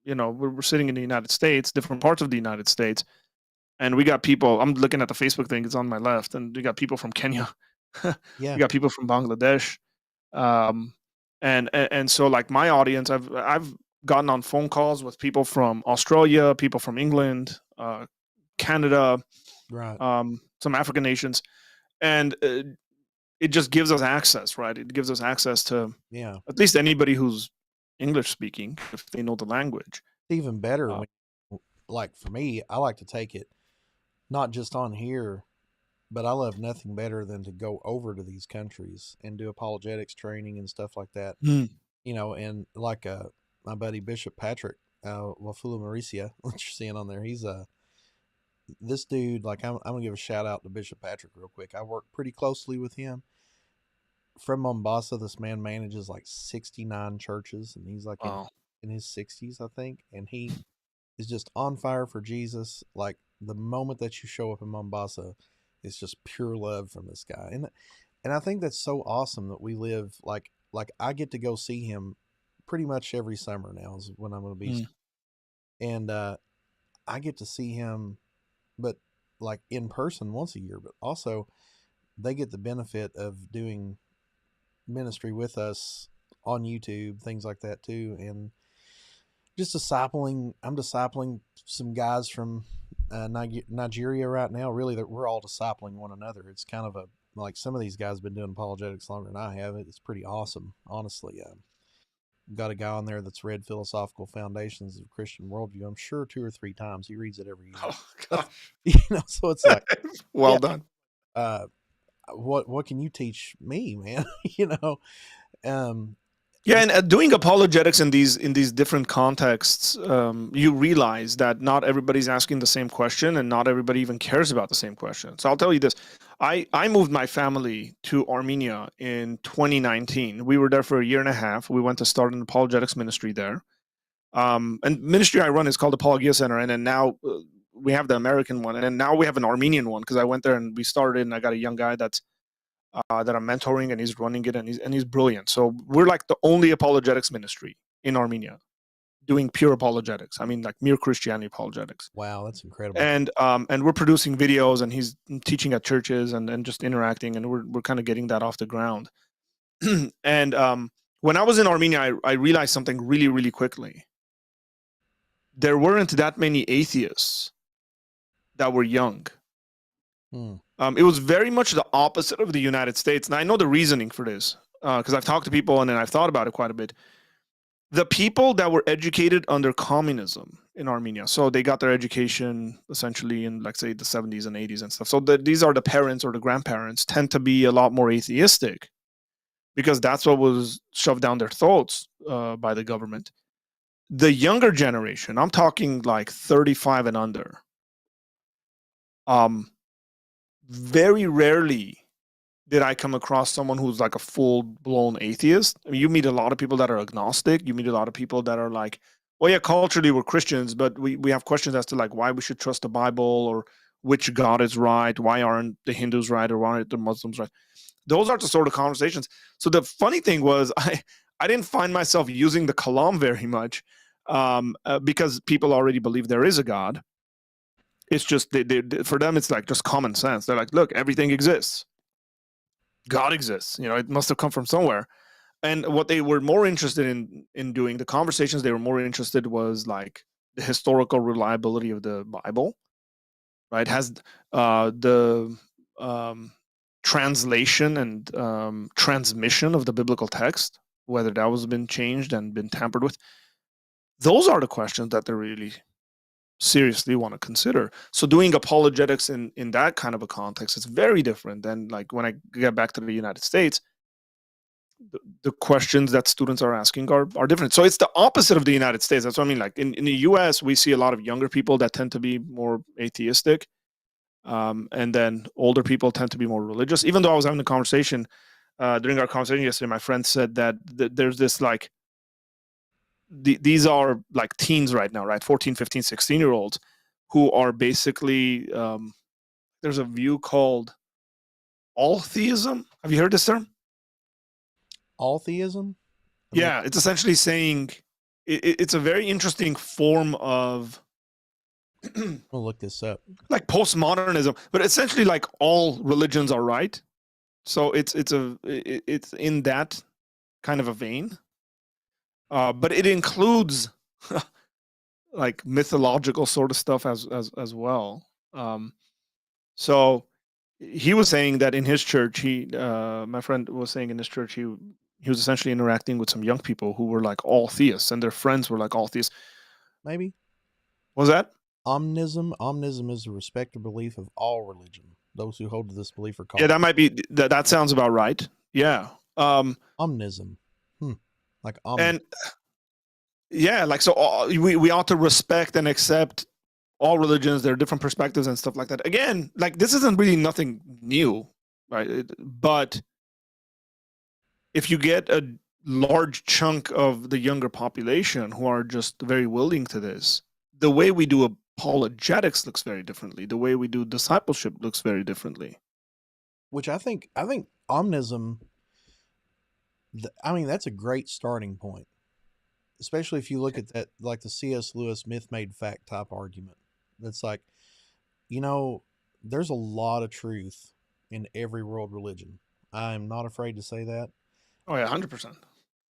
we're sitting in the United States, different parts of the United States, and we got people. I'm looking at the Facebook thing, it's on my left, and we got people from Kenya. We Yeah. got people from Bangladesh, um, and so like my audience, I've gotten on phone calls with people from Australia, people from England, Canada, Right. some African nations, and it just gives us access, right? It gives us access to Yeah. at least anybody who's English speaking, if they know the language. Even better Uh, when, like for me, I like to take it not just on here, but I love nothing better than to go over to these countries and do apologetics training and stuff like that. mm, And like my buddy Bishop Patrick, Wafula Mauricia, what you're seeing on there, he's this dude. Like I'm gonna give a shout out to Bishop Patrick real quick. I work pretty closely with him from Mombasa. This man manages like 69 churches, and he's like wow. in his 60s, I think, and he is just on fire for Jesus. Like the moment that you show up in Mombasa, it's just pure love from this guy, and I think that's so awesome that we live like I get to go see him pretty much every summer now is when I'm going to be, Mm, and I get to see him, but like in person once a year, but also they get the benefit of doing ministry with us on YouTube, things like that too, and just discipling. I'm discipling some guys from Nigeria right now. Really, that we're all discipling one another. It's kind of a like some of these guys have been doing apologetics longer than I have. It's pretty awesome, honestly. Got a guy on there that's read Philosophical Foundations of Christian Worldview. I'm sure 2 or 3 times. He reads it every year. oh gosh. So it's like, Well yeah, done. uh, what can you teach me, man? you know, um, Yeah, and doing apologetics in these different contexts, you realize that not everybody's asking the same question, and not everybody even cares about the same question. So I'll tell you this: I moved my family to Armenia in 2019. We were there for a year and a half. We went to start an apologetics ministry there. And ministry I run is called Apologia Center, and then now we have the American one, and then now we have an Armenian one because I went there and we started, and I got a young guy that I'm mentoring, and he's running it, and he's brilliant. So we're like the only apologetics ministry in Armenia doing pure apologetics. I mean, like mere Christianity apologetics. wow, that's incredible. And we're producing videos, and he's teaching at churches and just interacting, and we're kind of getting that off the ground. And when I was in Armenia, I realized something really, really quickly. There weren't that many atheists that were young. Hmm. It was very much the opposite of the United States. And I know the reasoning for this because I've talked to people and then I've thought about it quite a bit. The people that were educated under communism in Armenia, so they got their education essentially in, like, say, the 70s and 80s and stuff. So these are the parents or the grandparents tend to be a lot more atheistic because that's what was shoved down their throats by the government. The younger generation, I'm talking like 35 and under, very rarely did I come across someone who's like a full-blown atheist. I mean, you meet a lot of people that are agnostic. You meet a lot of people that are like, well, yeah, culturally we're Christians, but we have questions as to like why we should trust the Bible or which God is right, why aren't the Hindus right, or why aren't the Muslims right. Those are the sort of conversations. So the funny thing was I didn't find myself using the kalam very much because people already believe there is a God. It's just for them it's like just common sense. They're like, look, everything exists. God exists. It must have come from somewhere. And what they were more interested in doing, the conversations they were more interested was like the historical reliability of the Bible, right? Has the translation and transmission of the biblical text, whether that was been changed and been tampered with. Those are the questions that they're really seriously want to consider. So doing apologetics in that kind of a context is very different than like when I get back to the United States. The questions that students are asking are different. So it's the opposite of the United States. That's what I mean. Like in the US, we see a lot of younger people that tend to be more atheistic. And then older people tend to be more religious. Even though I was having a conversation during our conversation yesterday, my friend said that there's this like, these are like teens right now, right? 14, 15, 16-year-olds who are basically, there's a view called all theism. Have you heard this term? All theism? Yeah, it's essentially saying it's a very interesting form of We'll look this up. like postmodernism, but essentially like all religions are right. So it's in that kind of a vein, but it includes like mythological sort of stuff as well. So he was saying that in his church, my friend was saying in his church, he was essentially interacting with some young people who were like all theists, and their friends were like all theists. Maybe What was that? omnism is the respect or belief of all religion. Those who hold to this belief are called. Yeah, that might be that sounds about right. Yeah. Omnism. Like and yeah, like so we ought to respect and accept all religions, their different perspectives and stuff like that. Again, like this isn't really nothing new, right? But if you get a large chunk of the younger population who are just very willing to this, the way we do apologetics looks very differently. The way we do discipleship looks very differently. which I think omnism. I mean, that's a great starting point, especially if you look at that, like the C.S. Lewis myth made fact type argument. That's like, there's a lot of truth in every world religion. I'm not afraid to say that. Oh yeah, 100%.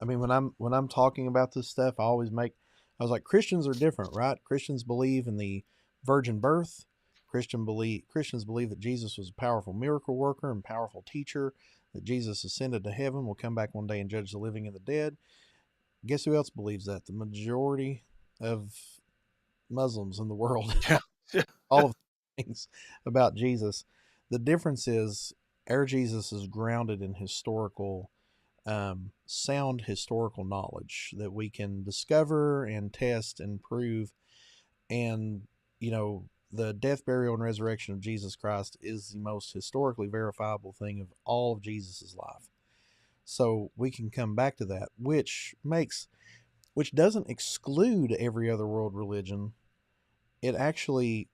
I mean, when I'm talking about this stuff, I was like, Christians are different, right? Christians believe in the virgin birth. Christians believe that Jesus was a powerful miracle worker and powerful teacher, that Jesus ascended to heaven, will come back one day and judge the living and the dead. Guess who else believes that? The majority of Muslims in the world. Yeah. Yeah. All of the things about Jesus. The difference is our Jesus is grounded in historical, sound historical knowledge that we can discover and test and prove. And, the death, burial, and resurrection of Jesus Christ is the most historically verifiable thing of all of Jesus's life. So we can come back to that, which doesn't exclude every other world religion. It actually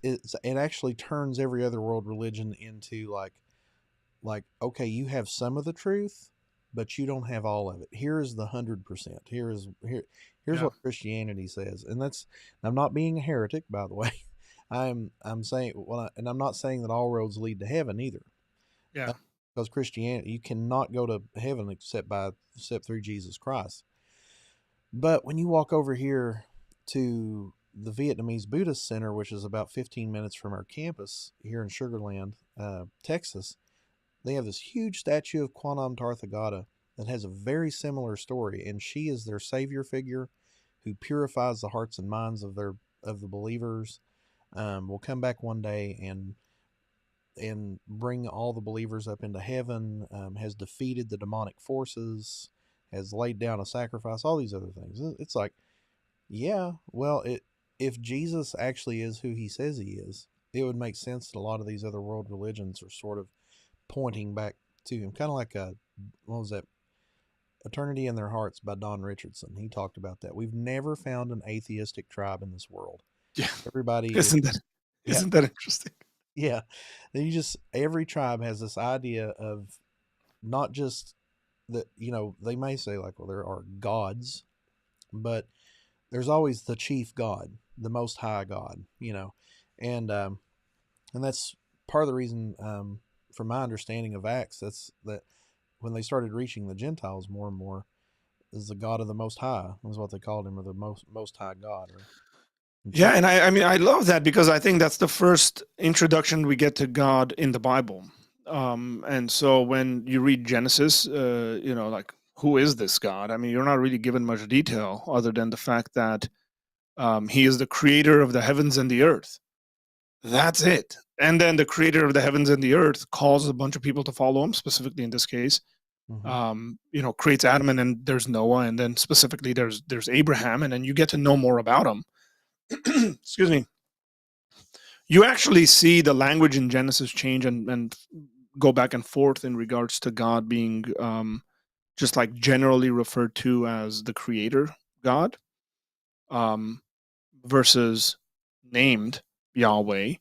it actually turns every other world religion into like, okay, you have some of the truth, but you don't have all of it. Here is the 100%. Here's Yeah. what Christianity says, and I'm not being a heretic, by the way. I'm saying, and I'm not saying that all roads lead to heaven either, Yeah. because Christianity, you cannot go to heaven except through Jesus Christ. But when you walk over here to the Vietnamese Buddhist Center, which is about 15 minutes from our campus here in Sugarland, Texas, they have this huge statue of Kwanam Tathagata that has a very similar story, and she is their savior figure who purifies the hearts and minds of the believers. Will come back one day and bring all the believers up into heaven. Has defeated the demonic forces. Has laid down a sacrifice. All these other things. It's like, yeah, well, if Jesus actually is who he says he is, it would make sense that a lot of these other world religions are sort of pointing back to him, kind of like what was that? Eternity in Their Hearts by Don Richardson. He talked about that. We've never found an atheistic tribe in this world. Yeah. Everybody is, Isn't that yeah, isn't that interesting? yeah. Every tribe has this idea of not just that, they may say like, well, there are gods, but there's always the chief God, the most high God, and that's part of the reason, from my understanding of Acts, that's that when they started reaching the Gentiles more and more, is the God of the Most High, is what they called him, or the Most High God, or Yeah, interpret. and I mean I love that because I think that's the first introduction we get to God in the Bible. And so when you read Genesis, like who is this God? I mean, you're not really given much detail other than the fact that he is the creator of the heavens and the earth. That's it. And then the creator of the heavens and the earth calls a bunch of people to follow him, specifically in this case, Mm-hmm. creates Adam, and then there's Noah, and then specifically there's Abraham, and then you get to know more about him. Excuse me. You actually see the language in Genesis change and go back and forth in regards to God being just like generally referred to as the creator God, um, versus named Yahweh.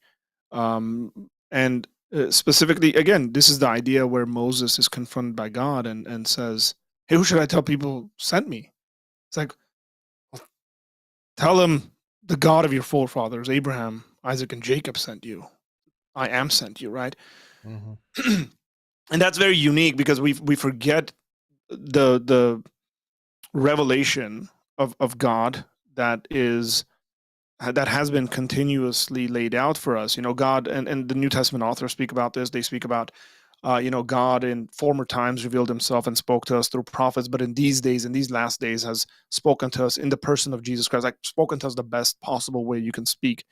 And specifically, again, this is the idea where Moses is confronted by God and says, "Hey, who should I tell people sent me?" It's like, "Well, tell them the God of your forefathers, Abraham, Isaac, and Jacob sent you. I am sent you," right? Mm-hmm. And that's very unique because we forget the revelation of God that has been continuously laid out for us. God, and the New Testament authors speak about this. They speak about, God in former times revealed himself and spoke to us through prophets, but in these days, in these last days, has spoken to us in the person of Jesus Christ, like spoken to us the best possible way you can speak,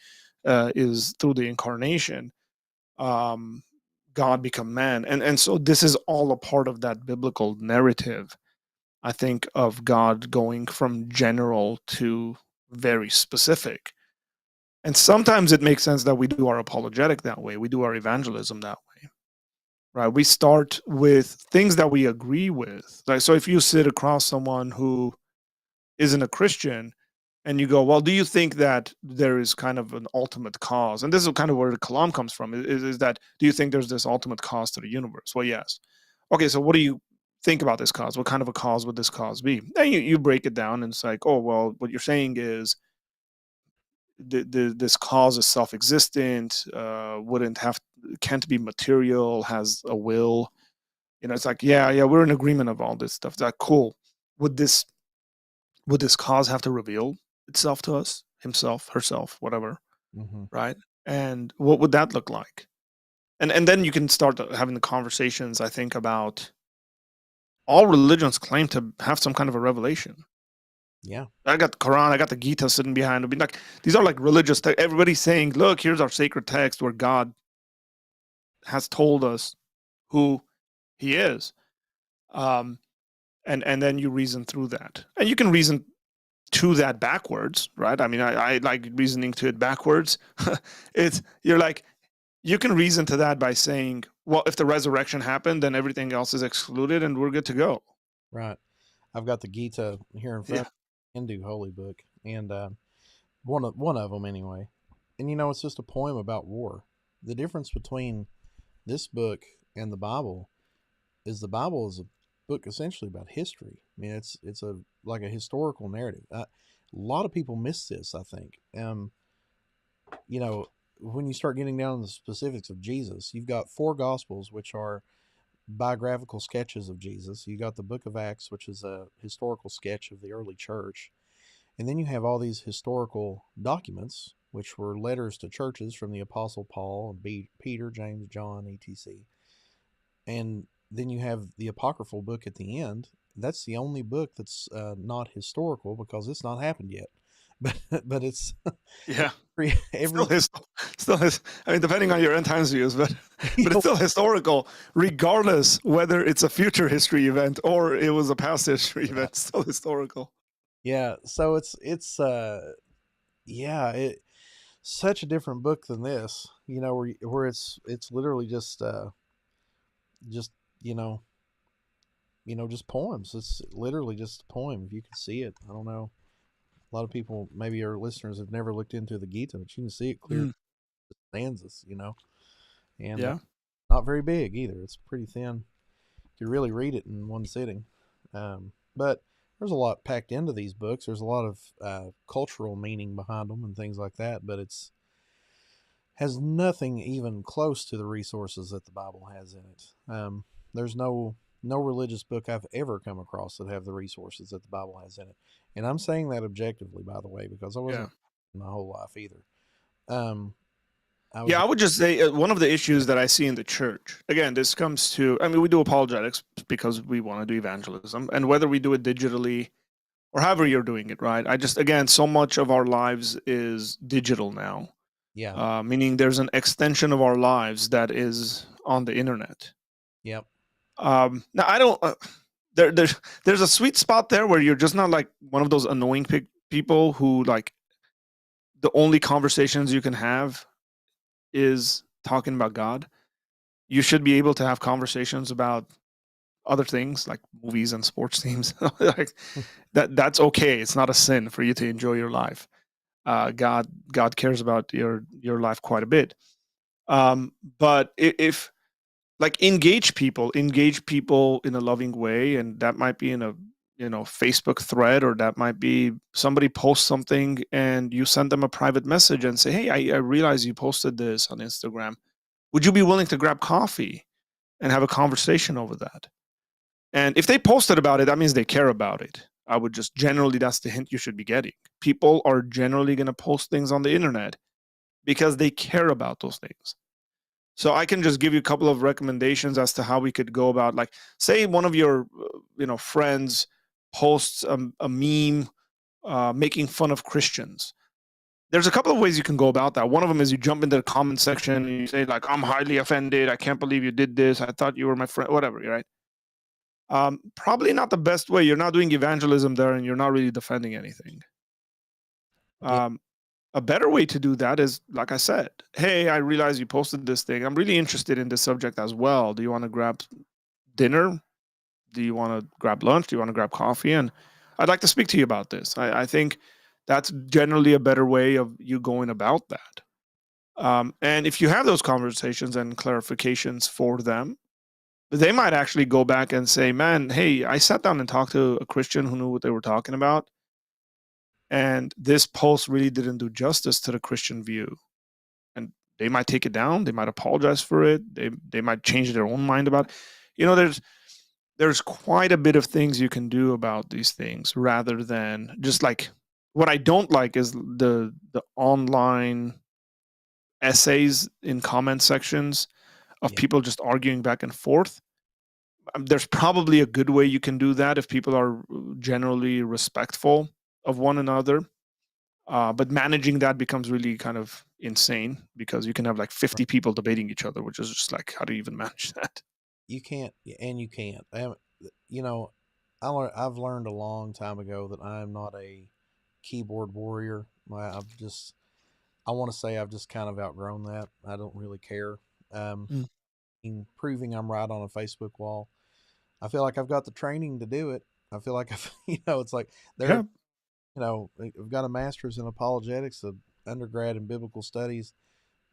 is through the incarnation. Um, God become man. And so this is all a part of that biblical narrative, I think, of God going from general to very specific. And sometimes it makes sense that we do our apologetic that way. We do our evangelism that way, right? We start with things that we agree with. Like, so if you sit across someone who isn't a Christian and you go, well, do you think that there is kind of an ultimate cause? And this is kind of where the kalam comes from, is that, do you think there's this ultimate cause to the universe? Well, yes. Okay, so what do you think about this cause? What kind of a cause would this cause be? Then you break it down and it's like, oh, well, what you're saying is this cause is self-existent, wouldn't have, can't be material, has a will. It's like, yeah, we're in agreement of all this stuff. It's like, cool. Would this cause have to reveal itself to us, himself, herself, whatever, Mm-hmm. right? And what would that look like? And then you can start having the conversations, I think, about all religions claim to have some kind of a revelation. Yeah. I got the Quran, I got the Gita sitting behind me. Like, these are like religious. Everybody's saying, "Look, here's our sacred text where God has told us who he is. Um, and then you reason through that. And you can reason to that backwards, right? I mean, I like reasoning to it backwards. You're like, you can reason to that by saying, well, if the resurrection happened, then everything else is excluded and we're good to go. Right. I've got the Gita here in front Yeah. of me, Hindu holy book, and one of them anyway. And it's just a poem about war. The difference between this book and the Bible is a book essentially about history. I mean, it's a like a historical narrative. A lot of people miss this, I think. You know, when you start getting down to the specifics of Jesus, you've got four Gospels, which are biographical sketches of Jesus. You got the Book of Acts, which is a historical sketch of the early church, and then you have all these historical documents, which were letters to churches from the Apostle Paul and Peter, James, John, etc. And then you have the apocryphal book at the end. That's the only book that's not historical because it's not happened yet. But it's Yeah. every Still his. I mean, depending on your end times views, but it's still historical, regardless whether it's a future history event or it was a past history event. It's still historical. Yeah, so yeah, it such a different book than this. Where it's literally just you know just poems. It's literally just a poem. If you could see it, I don't know. A lot of people, maybe our listeners, have never looked into the Gita, but you can see it clear stanzas. And Yeah. not very big either. It's pretty thin. You really read it in one sitting. But there's a lot packed into these books. There's a lot of cultural meaning behind them and things like that. But it's has nothing even close to the resources that the Bible has in it. There's no religious book I've ever come across that have the resources that the Bible has in it. And I'm saying that objectively, by the way, because I wasn't my whole life either. I was Yeah, I would just say one of the issues that I see in the church, again, this comes to, I mean, we do apologetics because we want to do evangelism, and whether we do it digitally or however you're doing it, right? I just, again, so much of our lives is digital now, yeah, meaning there's an extension of our lives that is on the internet. yep, Now, I don't, there's a sweet spot there where you're just not like one of those annoying people who like the only conversations you can have is talking about God. You should be able to have conversations about other things like movies and sports teams. Like that's okay. It's not a sin for you to enjoy your life. God cares about your life quite a bit. But if like engage people in a loving way, and that might be in a Facebook thread, or that might be somebody posts something and you send them a private message and say, hey, I realize you posted this on Instagram. Would you be willing to grab coffee and have a conversation over that? And if they posted about it, that means they care about it. I would just generally, that's the hint you should be getting. People are generally going to post things on the internet because they care about those things. So I can just give you a couple of recommendations as to how we could go about, like, say one of your, friends posts a meme making fun of Christians. There's a couple of ways you can go about that. One of them is you jump into the comment section and you say like, I'm highly offended. I can't believe you did this. I thought you were my friend, whatever, right? Probably not the best way. You're not doing evangelism there and you're not really defending anything. yeah, Um, a better way to do that is, like I said, hey, I realize you posted this thing. I'm really interested in this subject as well. Do you want to grab dinner? Do you want to grab lunch? Do you want to grab coffee? And I'd like to speak to you about this. I think that's generally a better way of you going about that. And if you have those conversations and clarifications for them, they might actually go back and say, man, hey, I sat down and talked to a Christian who knew what they were talking about. And this post really didn't do justice to the Christian view. And they might take it down. They might apologize for it. They might change their own mind about it. There's quite a bit of things you can do about these things rather than just like, what I don't like is the online essays in comment sections of yeah, people just arguing back and forth. There's probably a good way you can do that if people are generally respectful of one another. But managing that becomes really kind of insane because you can have like 50 people debating each other, which is just like, how do you even manage that? You can't, and you can't. You know, I've learned a long time ago that I am not a keyboard warrior. I want to say I've just kind of outgrown that. I don't really care. Um, Mm. in proving I'm right on a Facebook wall, I feel like I've got the training to do it. I feel like it's like Yeah. I've got a master's in apologetics, an undergrad in biblical studies,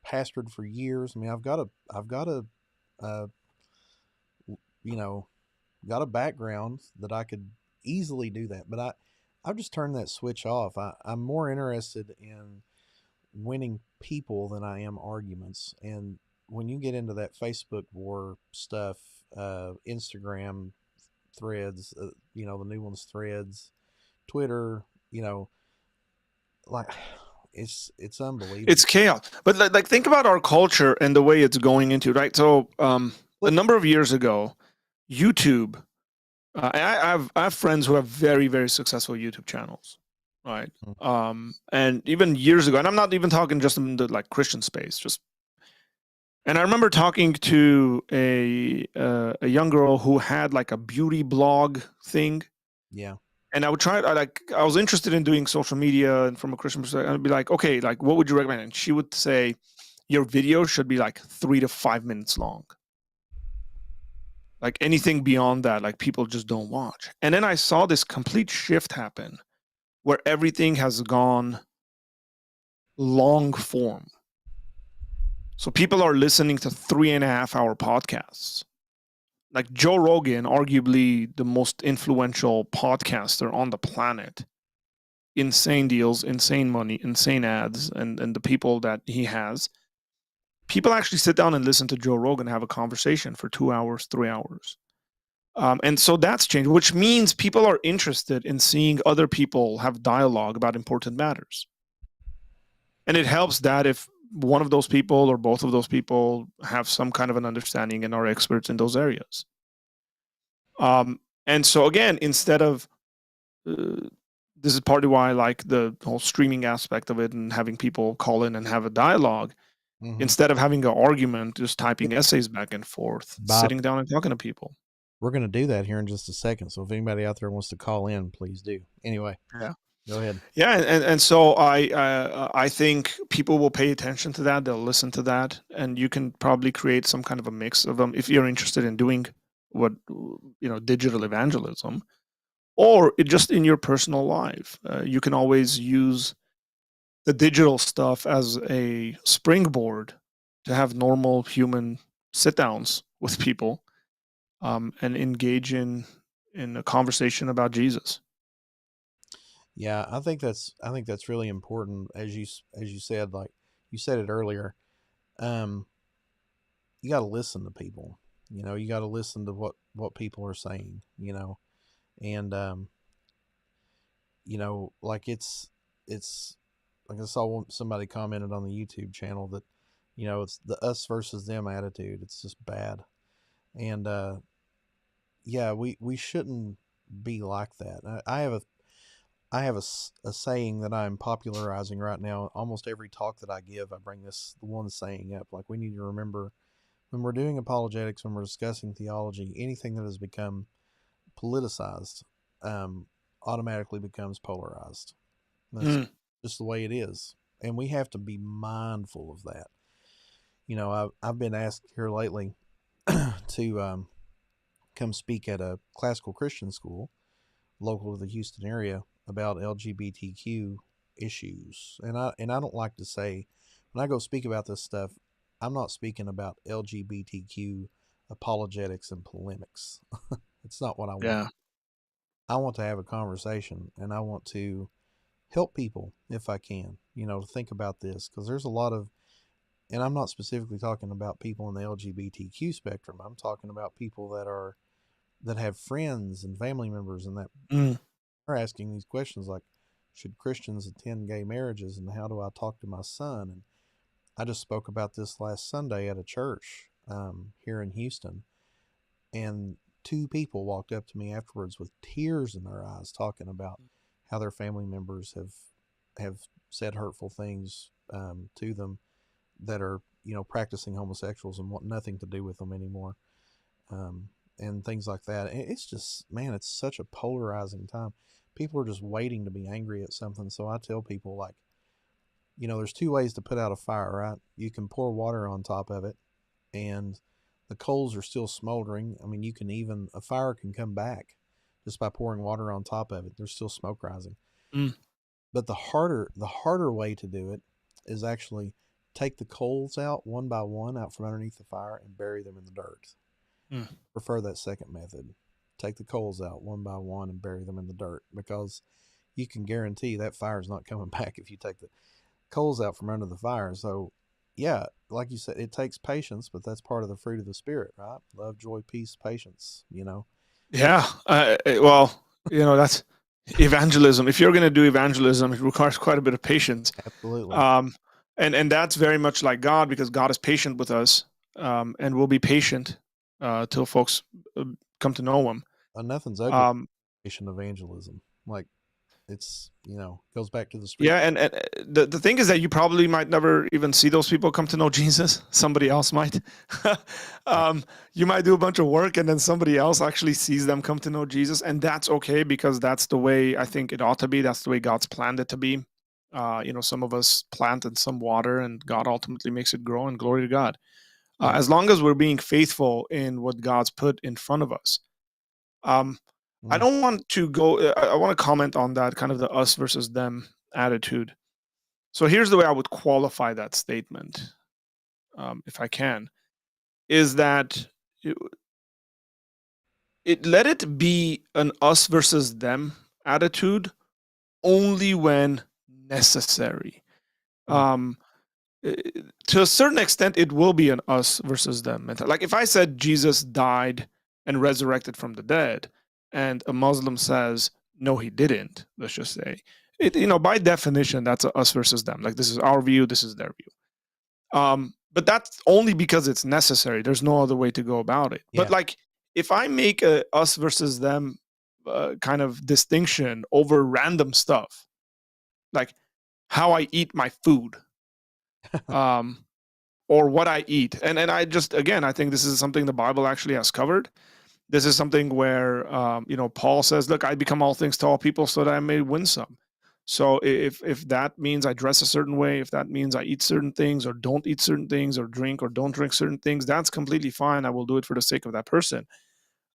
pastored for years. I mean, uh, you know, got a background that I could easily do that. But I've just turned that switch off. I'm more interested in winning people than I am arguments. And when you get into that Facebook war stuff, Instagram threads, the new ones threads, Twitter, you know, like it's It's unbelievable. chaos. But like think about our culture and the way it's going into, right? So a But number of years ago, YouTube, I have friends who have very, very successful YouTube channels, right? And even years ago, and I'm not even talking just in the like Christian space, just. And I remember talking to a young girl who had like a beauty blog thing, yeah, and I was interested in doing social media and from a Christian perspective, I'd be like, okay, like what would you recommend? And she would say, your video should be like 3 to 5 minutes long. Like anything beyond that, like people just don't watch. And then I saw this complete shift happen where everything has gone long form. So people are listening to 3.5 hour podcasts. Like Joe Rogan, arguably the most influential podcaster on the planet. Insane deals, insane money, insane ads, and the people that he has. People actually sit down and listen to Joe Rogan have a conversation for 2 hours, 3 hours. And so that's changed, which means people are interested in seeing other people have dialogue about important matters. And it helps that if one of those people or both of those people have some kind of an understanding and are experts in those areas. And so again, instead of uh, this is partly why I like the whole streaming aspect of it and having people call in and have a dialogue mm-hmm. instead of having an argument, just typing essays back and forth, Bob, sitting down and talking to people. we're going to do that here in just a second. So if anybody out there wants to call in, please do. Anyway, Yeah. go ahead. Yeah, and so I think people will pay attention to that. They'll listen to that, and you can probably create some kind of a mix of them if you're interested in doing what digital evangelism, or just in your personal life. You can always use the digital stuff as a springboard to have normal human sit downs with people, and engage in a conversation about Jesus. Yeah, I think that's really important as you said, like you said it earlier. Um, you got to listen to people. You got to listen to what people are saying. And like it's like I saw somebody commented on the YouTube channel that it's the us versus them attitude. It's just bad. And yeah, we shouldn't be like that. I have a saying that I'm popularizing right now. Almost every talk that I give, I bring this one saying up. Like, we need to remember when we're doing apologetics, when we're discussing theology, anything that has become politicized um, automatically becomes polarized. That's Mm. just the way it is, and we have to be mindful of that. I've been asked here lately to come speak at a classical Christian school local to the Houston area about LGBTQ issues. And I don't like to say, when I go speak about this stuff, I'm not speaking about LGBTQ apologetics and polemics. It's not what I want. Yeah. I want to have a conversation, and I want to help people if I can, to think about this, because there's a lot of, and I'm not specifically talking about people in the LGBTQ spectrum. I'm talking about people that have friends and family members, and that Mm. are asking these questions like, should Christians attend gay marriages, and how do I talk to my son? And I just spoke about this last Sunday at a church here in Houston, and two people walked up to me afterwards with tears in their eyes, talking about how their family members have have said hurtful things to them that are, practicing homosexuals and want nothing to do with them anymore, and things like that. It's just, man, it's such a polarizing time. People are just waiting to be angry at something. So I tell people, like, there's two ways to put out a fire, right? You can pour water on top of it, and the coals are still smoldering. I mean, a fire can come back just by pouring water on top of it. There's still smoke rising. Mm, But the harder way to do it is actually take the coals out one by one out from underneath the fire and bury them in the dirt. mm. Prefer that second method. Take the coals out one by one and bury them in the dirt, because you can guarantee that fire is not coming back if you take the coals out from under the fire. So, yeah, like you said, it takes patience, but that's part of the fruit of the spirit, right? Love, joy, peace, patience. Yeah. Well, that's evangelism. If you're going to do evangelism, it requires quite a bit of patience. Absolutely. Um, and that's very much like God, because God is patient with us, and will be patient till folks come to know Him. Nothing's ugly Um, in evangelism. Like, it's, goes back to the street. yeah, and the thing is that you probably might never even see those people come to know Jesus. Somebody else might. Yeah. You might do a bunch of work, and then somebody else actually sees them come to know Jesus, and that's okay, because that's the way I think it ought to be. That's the way God's planned it to be. Some of us plant and some water, and God ultimately makes it grow, and glory to God. Yeah. As long as we're being faithful in what God's put in front of us. Um, I Mm, don't want to go. I want to comment on that kind of the us versus them attitude. So here's the way I would qualify that statement, if I can, is that it, let it be an us versus them attitude only when necessary. mm, Um, eh, to a certain extent, it will be an us versus them mentality. Like if I said Jesus died and resurrected from the dead, and a Muslim says no, he didn't. Let's just say by definition, that's a us versus them. Like this is our view, this is their view. But that's only because it's necessary. There's no other way to go about it. But yeah. like, if I make a us versus them kind of distinction over random stuff, like how I eat my food, um, or what I eat, and I just again, I think this is something the Bible actually has covered. This is something where Paul says, "Look, I become all things to all people, so that I may win some." So if that means I dress a certain way, if that means I eat certain things or don't eat certain things, or don't drink certain things, that's completely fine. I will do it for the sake of that person.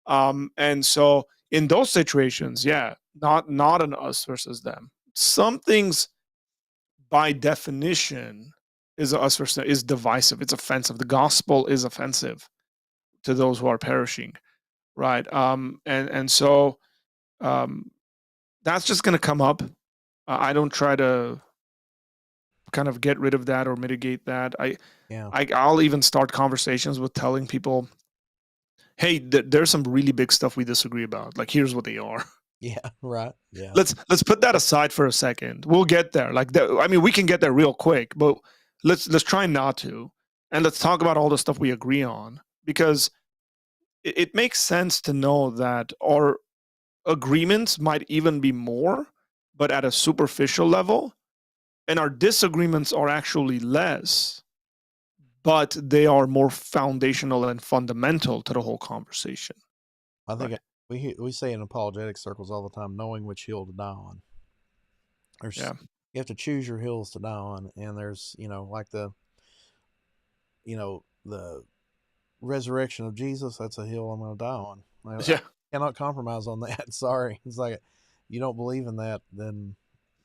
And so in those situations, yeah, not an us versus them. Some things by definition is us versus them, is divisive. It's offensive. The gospel is offensive to those who are perishing, right? And so um, that's just going to come up. I don't try to kind of get rid of that or mitigate that. Yeah. I'll even start conversations with telling people, "Hey, there's some really big stuff we disagree about. Like, here's what they are. Yeah. Right. Yeah. Let's put that aside for a second. We'll get there. Like, I mean, we can get there real quick, but let's try not to, and let's talk about all the stuff we agree on, because it makes sense to know that our agreements might even be more, but at a superficial level, and our disagreements are actually less, but they are more foundational and fundamental to the whole conversation, I think right? we say in apologetic circles all the time, knowing which hill to die on. There's Yeah, You have to choose your hills to die on, and there's, like the resurrection of Jesus. That's a hill I'm going to die on. I yeah, cannot compromise on that. Sorry, it's like, you don't believe in that, then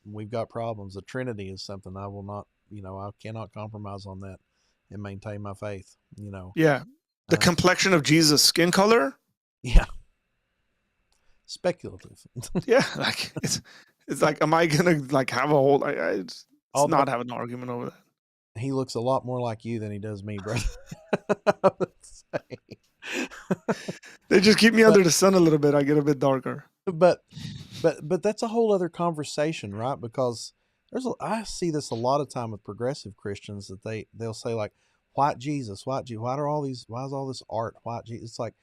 we've got problems. The Trinity is something I will not. I cannot compromise on that and maintain my faith. yeah. The Uh, complexion of Jesus' skin color, yeah, speculative. yeah, like it's like, am I gonna like have a whole? It's Although not have an argument over that. he looks a lot more like you than he does me, brother. I would say. They just keep me but under the sun a little bit. I get a bit darker. but but that's a whole other conversation, right? Because I see this a lot of time with progressive Christians, that they'll say, like, white Jesus, white Jesus, why is all this art white Jesus? It's like,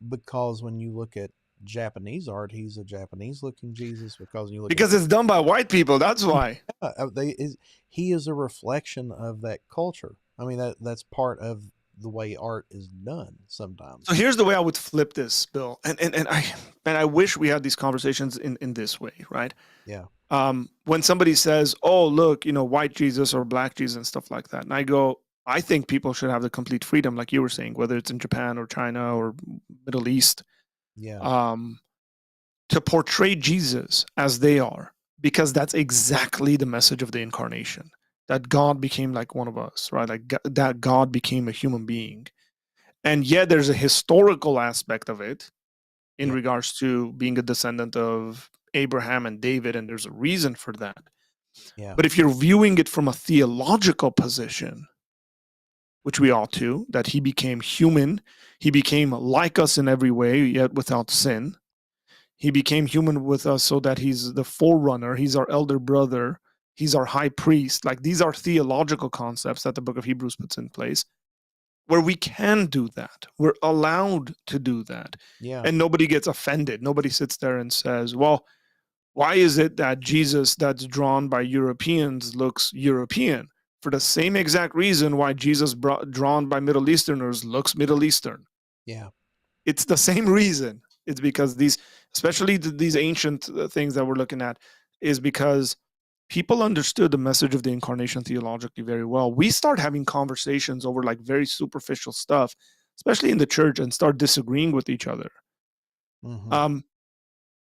because when you look at Japanese art, he's a Japanese looking Jesus. Because when you look at Because it's done by white people. That's why. he is a reflection of that culture. I mean, that's part of the way art is done So sometimes. here's the way I would flip this, Bill. And I wish we had these conversations in this way, right? Yeah, When somebody says, "Oh, look, white Jesus or black Jesus and stuff like that," and I go, I think people should have the complete freedom, like you were saying, whether it's in Japan or China or Middle East, yeah, um, to portray Jesus as they are, because that's exactly the message of the incarnation. That God became like one of us, right? Like that God became a human being. And yet there's a historical aspect of it in yeah, regards to being a descendant of Abraham and David, and there's a reason for that. yeah, But if you're viewing it from a theological position, which we ought to, that he became human, he became like us in every way, yet without sin. He became human with us so that he's the forerunner, he's our elder brother, he's our high priest. Like, these are theological concepts that the book of Hebrews puts in place, where we can do that. We're allowed to do that. yeah, And nobody gets offended. Nobody sits there and says, well, why is it that Jesus that's drawn by Europeans looks European? For the same exact reason why Jesus drawn by Middle Easterners looks Middle Eastern. yeah, It's the same reason. It's because these, especially these ancient things that we're looking at, is because people understood the message of the incarnation theologically very well. We start having conversations over like very superficial stuff, especially in the church, and start disagreeing with each other. hmm, Um,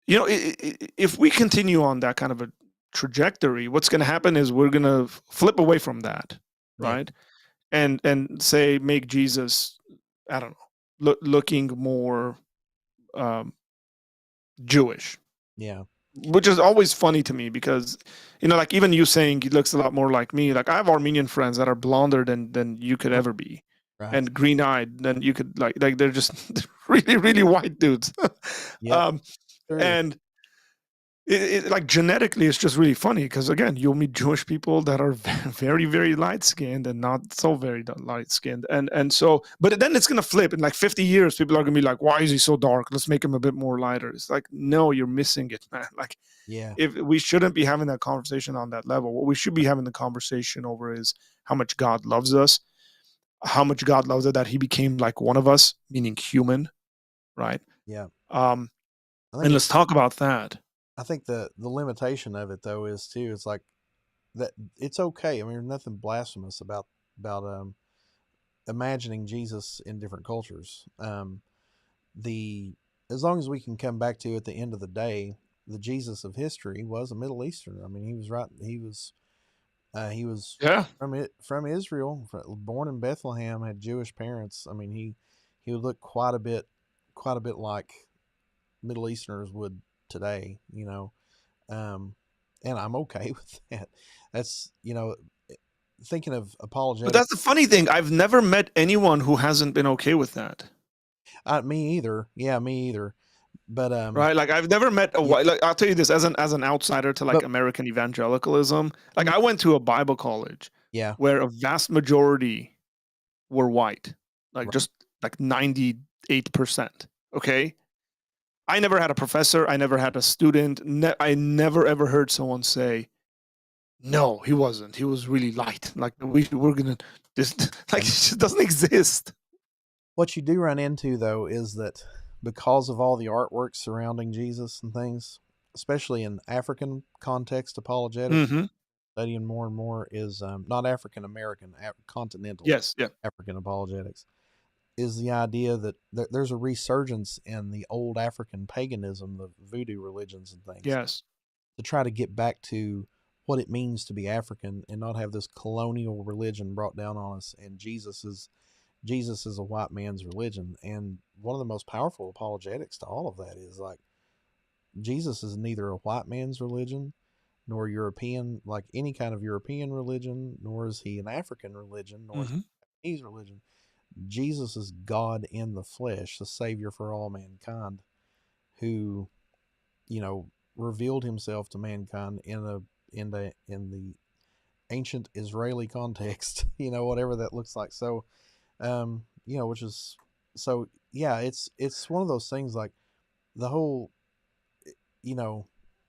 if we continue on that kind of a trajectory, what's going to happen is we're going to flip away from that, yeah, right? And say make Jesus, I don't know, looking more um, Jewish, yeah, which is always funny to me because, like even you saying he looks a lot more like me. Like, I have Armenian friends that are blonder than you could ever be, right, and green eyed than you could, like they're just really really white dudes. yep, um, true, and like genetically, it's just really funny because again, you'll meet Jewish people that are very very light skinned and not so very light skinned, and so, but then it's gonna flip in like 50 years. People are gonna be like, "Why is he so dark? Let's make him a bit more lighter." It's like, no, you're missing it, man. Like, yeah, if we shouldn't be having that conversation on that level, what we should be having the conversation over is how much God loves us, how much God loves it that He became like one of us, meaning human, right? yeah. Um, I think and it. let's talk about that. I think the limitation of it though is too. It's like that. It's okay. I mean, there's nothing blasphemous about imagining Jesus in different cultures. The As long as we can come back to at the end of the day, the Jesus of history was a Middle Easterner. I mean, he was right. He was Yeah. from Israel, born in Bethlehem, had Jewish parents. I mean, he would look quite a bit like Middle Easterners would today. Um, and I'm okay with that. That's thinking of But apologetics. that's the funny thing. I've never met anyone who hasn't been okay with that. Me either. Yeah, me either. But Right? Like, I've never met a yeah, white, like, I'll tell you this, as an outsider to like but American evangelicalism. Like, mm, I went to a Bible college yeah, where a vast majority were white. Like, right. just like 98%. Okay? I never had a professor, I never had a student. I never ever heard someone say, "No, he wasn't. He was really light." Like, we're going to this like, it And just doesn't exist. what you do run into though is that because of all the artwork surrounding Jesus and things, especially in African context apologetics, Mhm. studying more and more is not African American, continental Yes, yeah. African apologetics, is the idea that there's a resurgence in the old African paganism, the voodoo religions and things, Yes. to try to get back to what it means to be African and not have this colonial religion brought down on us. And Jesus is a white man's religion. And one of the most powerful apologetics to all of that is like Jesus is neither a white man's religion nor European, like any kind of European religion, nor is he an African religion, nor is Mhm. he Japanese religion. Jesus is God in the flesh, the Savior for all mankind, who, you know, revealed himself to mankind in the ancient Israeli context, whatever that looks like. So, which is so yeah, it's one of those things like the whole, you know,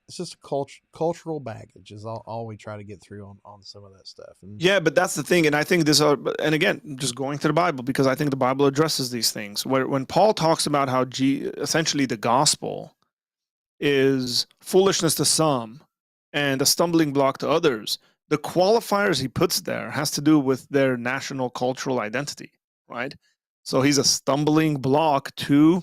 it's just cultural baggage is all we try to get through on some of that stuff. And Yeah, but that's the thing, and I think this are, and again, just going to the Bible because I think the Bible addresses these things. Where when Paul talks about how essentially the gospel is foolishness to some and a stumbling block to others, the qualifiers he puts there has to do with their national cultural identity, right? So he's a stumbling block to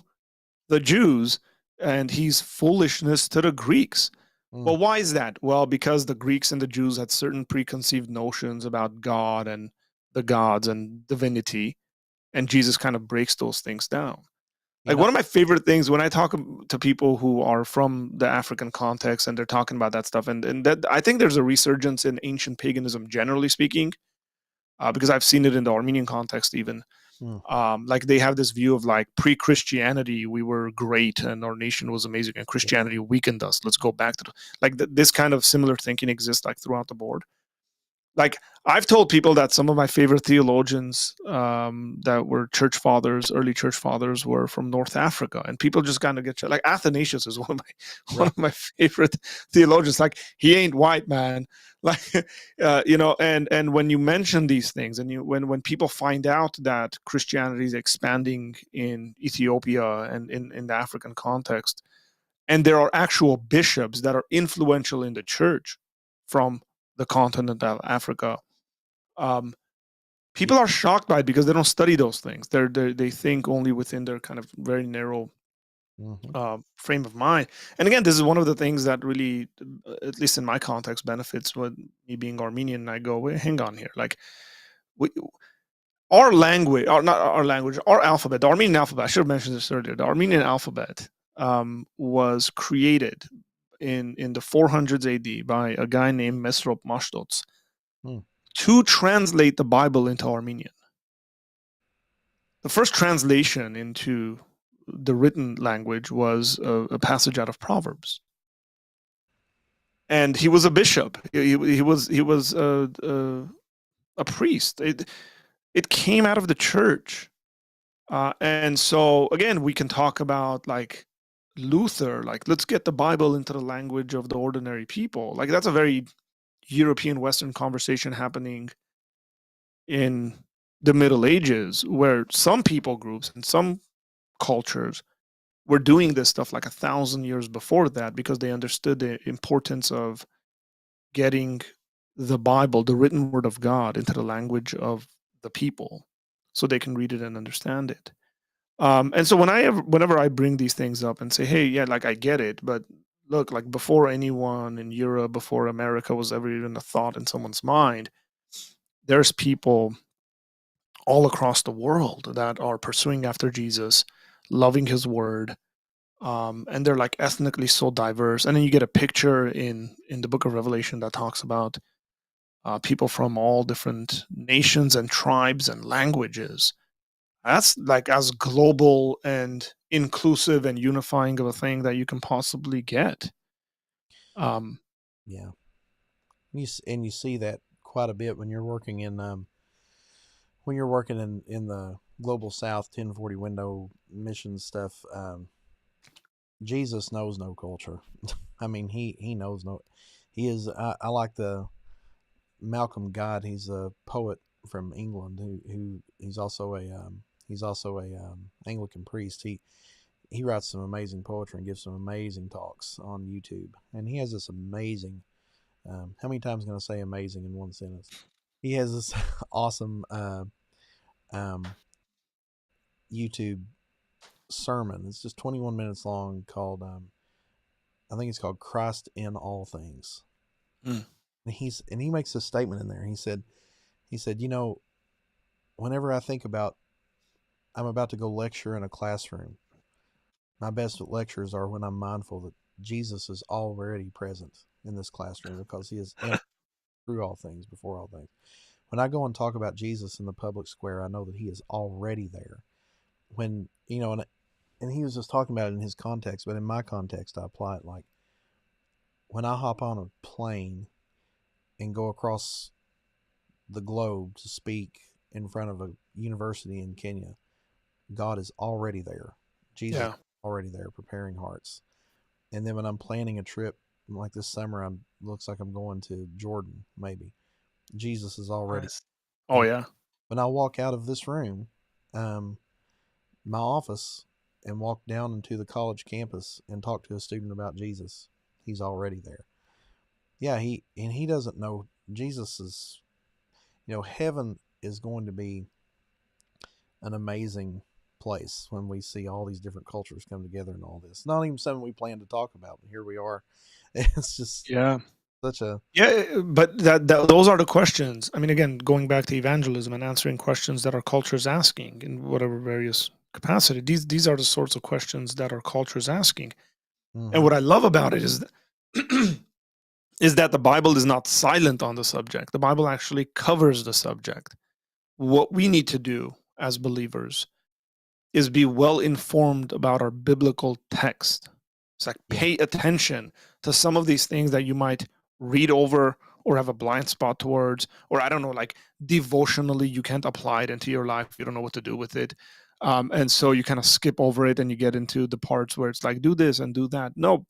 the Jews and he's foolishness to the Greeks. mm, Well, why is that? Well, because the Greeks and the Jews had certain preconceived notions about God and the gods and divinity, and Jesus kind of breaks those things down. you Like know, one of my favorite things when I talk to people who are from the African context and they're talking about that stuff, and that I think there's a resurgence in ancient paganism, generally speaking, because I've seen it in the Armenian context even. mm, Like they have this view of like pre-Christianity, we were great and our nation was amazing, and yeah, Christianity weakened us. Let's go back to this kind of similar thinking exists like throughout the board. Like I've told people that some of my favorite theologians that were church fathers, early church fathers, were from North Africa, and people just kind of get like Athanasius is one right, of my favorite theologians. Like he ain't white, man. Like and when you mention these things, and when people find out that Christianity is expanding in Ethiopia and in the African context, and there are actual bishops that are influential in the church from the continent of Africa. Um, yeah, People are shocked by it because they don't study those things. They think only within their kind of very narrow mm-hmm, frame of mind. And again, this is one of the things that really, at least in my context, benefits with me being Armenian. And I go, wait, hang on here, like we, our language, or not our language, our alphabet, the Armenian alphabet. I should have mentioned this earlier. The Armenian alphabet was created in the 400s AD by a guy named Mesrop Mashtots mm, to translate the Bible into Armenian. The first translation into the written language was a passage out of Proverbs, and he was a bishop. He was a priest. It came out of the church, and so again, we can talk about like Luther. Like, let's get the Bible into the language of the ordinary people. Like, that's a very European Western conversation happening in the Middle Ages, where some people groups and some cultures were doing this stuff like 1,000 years before that because they understood the importance of getting the Bible, the written word of God, into the language of the people so they can read it and understand it. And so whenever I bring these things up and say, hey, yeah, like I get it, but look, like before anyone in Europe, before America was ever even a thought in someone's mind, there's people all across the world that are pursuing after Jesus, loving his word, and they're like ethnically so diverse. And then you get a picture in the book of Revelation that talks about people from all different nations and tribes and languages. That's like as global and inclusive and unifying of a thing that you can possibly get. Um, yeah. And you see that quite a bit when you're working in the global South 1040 window mission stuff. Jesus knows no culture. I mean, he knows no. He is. I like the Malcolm God. He's a poet from England who he's also a Anglican priest. He writes some amazing poetry and gives some amazing talks on YouTube. And he has this amazing. How many times can I say amazing in one sentence? He has this awesome um, YouTube sermon. It's just 21 minutes long called I think it's called Christ in All Things. mm, And he makes a statement in there. He said, you know, whenever I think about I'm about to go lecture in a classroom, my best lectures are when I'm mindful that Jesus is already present in this classroom because he is in through all things, before all things. When I go and talk about Jesus in the public square, I know that he is already there. When, you know, and he was just talking about it in his context, but in my context, I apply it like when I hop on a plane and go across the globe to speak in front of a university in Kenya, God is already there. Jesus yeah. already there, preparing hearts. And then when I'm planning a trip like this summer, I'm looks like I'm going to Jordan, maybe. Jesus is already. Nice. Oh And yeah. when I walk out of this room, um, my office, and walk down into the college campus and talk to a student about Jesus, he's already there. Yeah, he doesn't know Jesus is. Heaven is going to be an amazing place when we see all these different cultures come together and all this. Not even something we plan to talk about, but here we are. It's just Yeah. such a Yeah, but that those are the questions. I mean, again, going back to evangelism and answering questions that our culture is asking in whatever various capacity. These are the sorts of questions that our culture is asking. And mm-hmm. what I love about it is is that the Bible is not silent on the subject. The Bible actually covers the subject. What we need to do as believers is be well informed about our biblical text. It's like Yeah, pay attention to some of these things that you might read over or have a blind spot towards, or I don't know, like devotionally, you can't apply it into your life. You don't know what to do with it. And so you kind of skip over it and you get into the parts where it's like, do this and do that. No,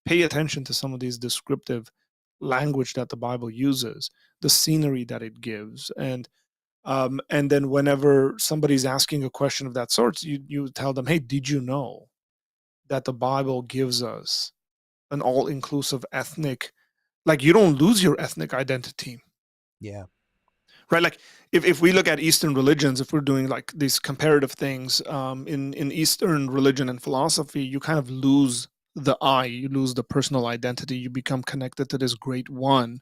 pay attention to some of these descriptive language that the Bible uses, the scenery that it gives. And then whenever somebody's asking a question of that sort, you tell them, "Hey, did you know that the Bible gives us an all-inclusive ethnic, like you don't lose your ethnic identity, yeah, right?" Like if we look at Eastern religions, if we're doing like these comparative things, in Eastern religion and philosophy, you kind of lose the I, you lose the personal identity, you become connected to this great one,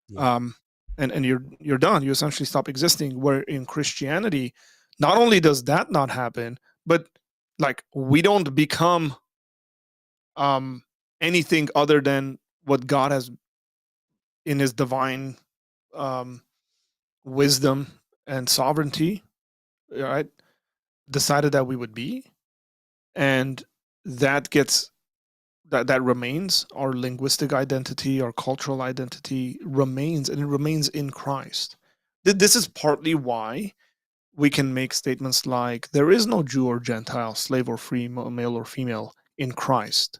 yeah, um, and you're done. You essentially stop existing. Where in Christianity, not only does that not happen, but like we don't become um, anything other than what God has in His divine um, wisdom and sovereignty, right? Decided that we would be, and that gets that remains our linguistic identity, our cultural identity remains, and it remains in Christ. This is partly why we can make statements like there is no Jew or Gentile, slave or free, male or female in Christ.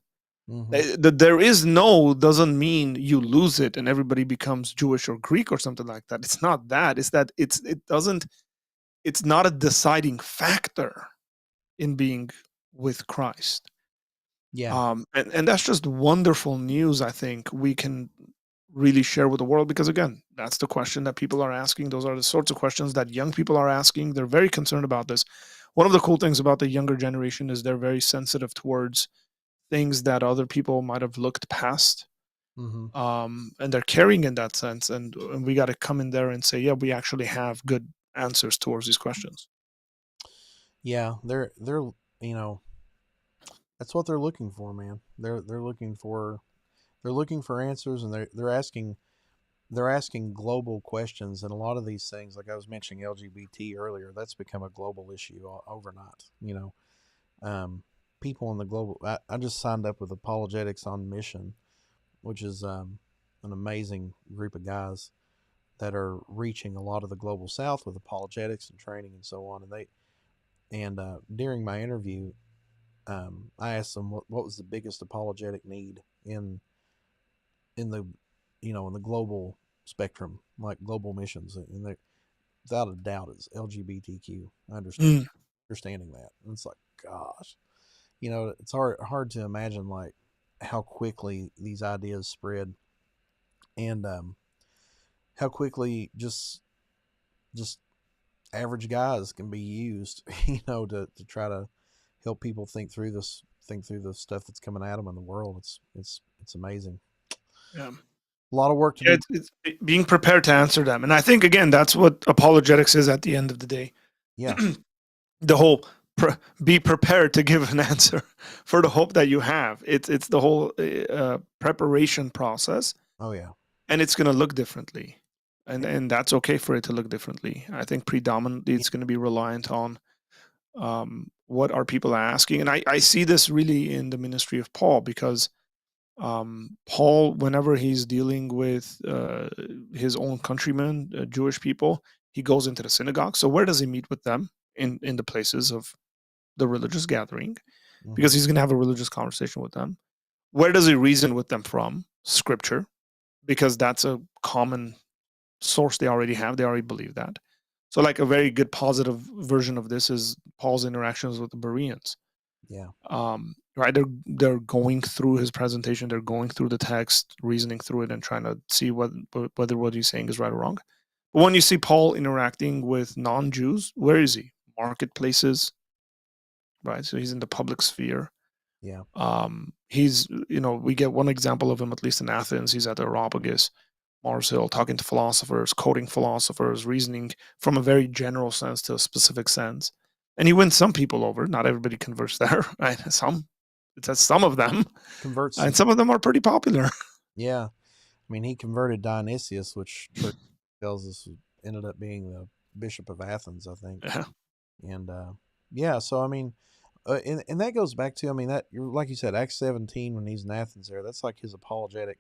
mm-hmm. That there is no doesn't mean you lose it and everybody becomes Jewish or Greek or something like that. It's not that. It's that it doesn't. It's not a deciding factor in being with Christ. Yeah, And that's just wonderful news. I think we can really share with the world because again, that's the question that people are asking. Those are the sorts of questions that young people are asking. They're very concerned about this. One of the cool things about the younger generation is they're very sensitive towards things that other people might have looked past, mm-hmm. and they're caring in that sense. And we got to come in there and say, yeah, we actually have good answers towards these questions. Yeah. They're you know that's what they're looking for, man. They're looking for answers, and they're asking global questions, and a lot of these things, like I was mentioning LGBT earlier, that's become a global issue overnight. Um, people in the global. I just signed up with Apologetics on Mission, which is an amazing group of guys that are reaching a lot of the global South with apologetics and training and so on. And during my interview, I asked them what was the biggest apologetic need in the in the global spectrum, like global missions, and without a doubt is LGBTQ. I understand Mm, understanding that. And it's like, gosh, it's hard to imagine like how quickly these ideas spread, and how quickly just average guys can be used, to try to help people think through the stuff that's coming at them in the world. It's amazing. yeah. A lot of work to Yeah, be. it's being prepared to answer them. And I think, again, that's what apologetics is at the end of the day. Yeah. The whole be prepared to give an answer for the hope that you have. It's the whole preparation process, Oh yeah. and it's going to look differently, and that's okay for it to look differently. I think predominantly Yeah. it's going to be reliant on what are people asking, and I see this really in the ministry of Paul because Paul, whenever he's dealing with his own countrymen, Jewish people, he goes into the synagogue. So where does he meet with them? In the places of the religious gathering. because he's going to have a religious conversation with them. Where does he reason with them from? Scripture, because that's a common source they already have. They already believe that. So, like, a very good positive version of this is Paul's interactions with the Bereans. Yeah. Right, they're going through his presentation, they're going through the text, reasoning through it, and trying to see whether what he's saying is right or wrong. But when you see Paul interacting with non-Jews, where is he? Marketplaces, right? So he's in the public sphere. Yeah. He's, we get one example of him, at least in Athens. He's at the Areopagus, Mars Hill, talking to philosophers, quoting philosophers, reasoning from a very general sense to a specific sense. And he wins some people over. Not everybody converts there, right? It says some of them, Converts. and some of them are pretty popular. Yeah. I mean, he converted Dionysius, which church tells us ended up being the Bishop of Athens, I think. Yeah. And yeah, so I mean, and that goes back to, I mean, that, like you said, Acts 17, when he's in Athens there, that's like his apologetic.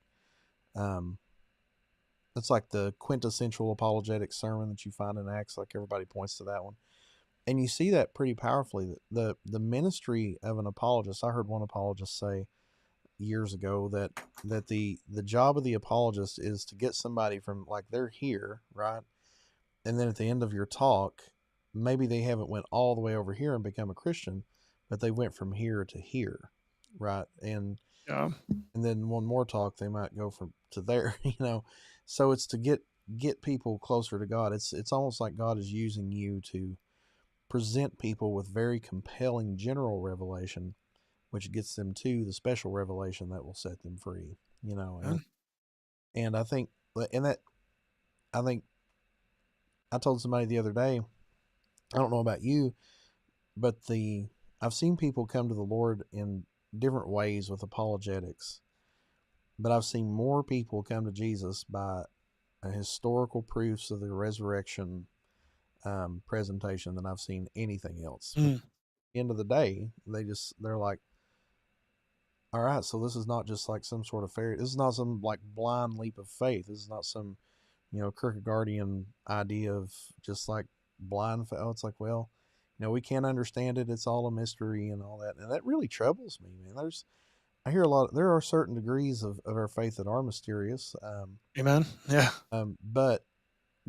That's like the quintessential apologetic sermon that you find in Acts. Like, everybody points to that one, and you see that pretty powerfully. The ministry of an apologist. I heard one apologist say years ago that the job of the apologist is to get somebody from, like, they're here, right, and then at the end of your talk, maybe they haven't went all the way over here and become a Christian, but they went from here to here, right, and Yeah. and then one more talk they might go from to there, so it's to get people closer to God. It's almost like God is using you to present people with very compelling general revelation, which gets them to the special revelation that will set them free, Yeah. and I think, I think I told somebody the other day, I don't know about you, but I've seen people come to the Lord in different ways with apologetics, but I've seen more people come to Jesus by historical proofs of the resurrection presentation than I've seen anything else. But at the end of the day, they're like, all right, so this is not just like some sort of fairy. This is not some like blind leap of faith. This is not some, Kierkegaardian idea of just like blind faith. Oh, it's like, well, we can't understand it. It's all a mystery and all that. And that really troubles me, man. I hear there are certain degrees of our faith that are mysterious. Amen. Yeah. But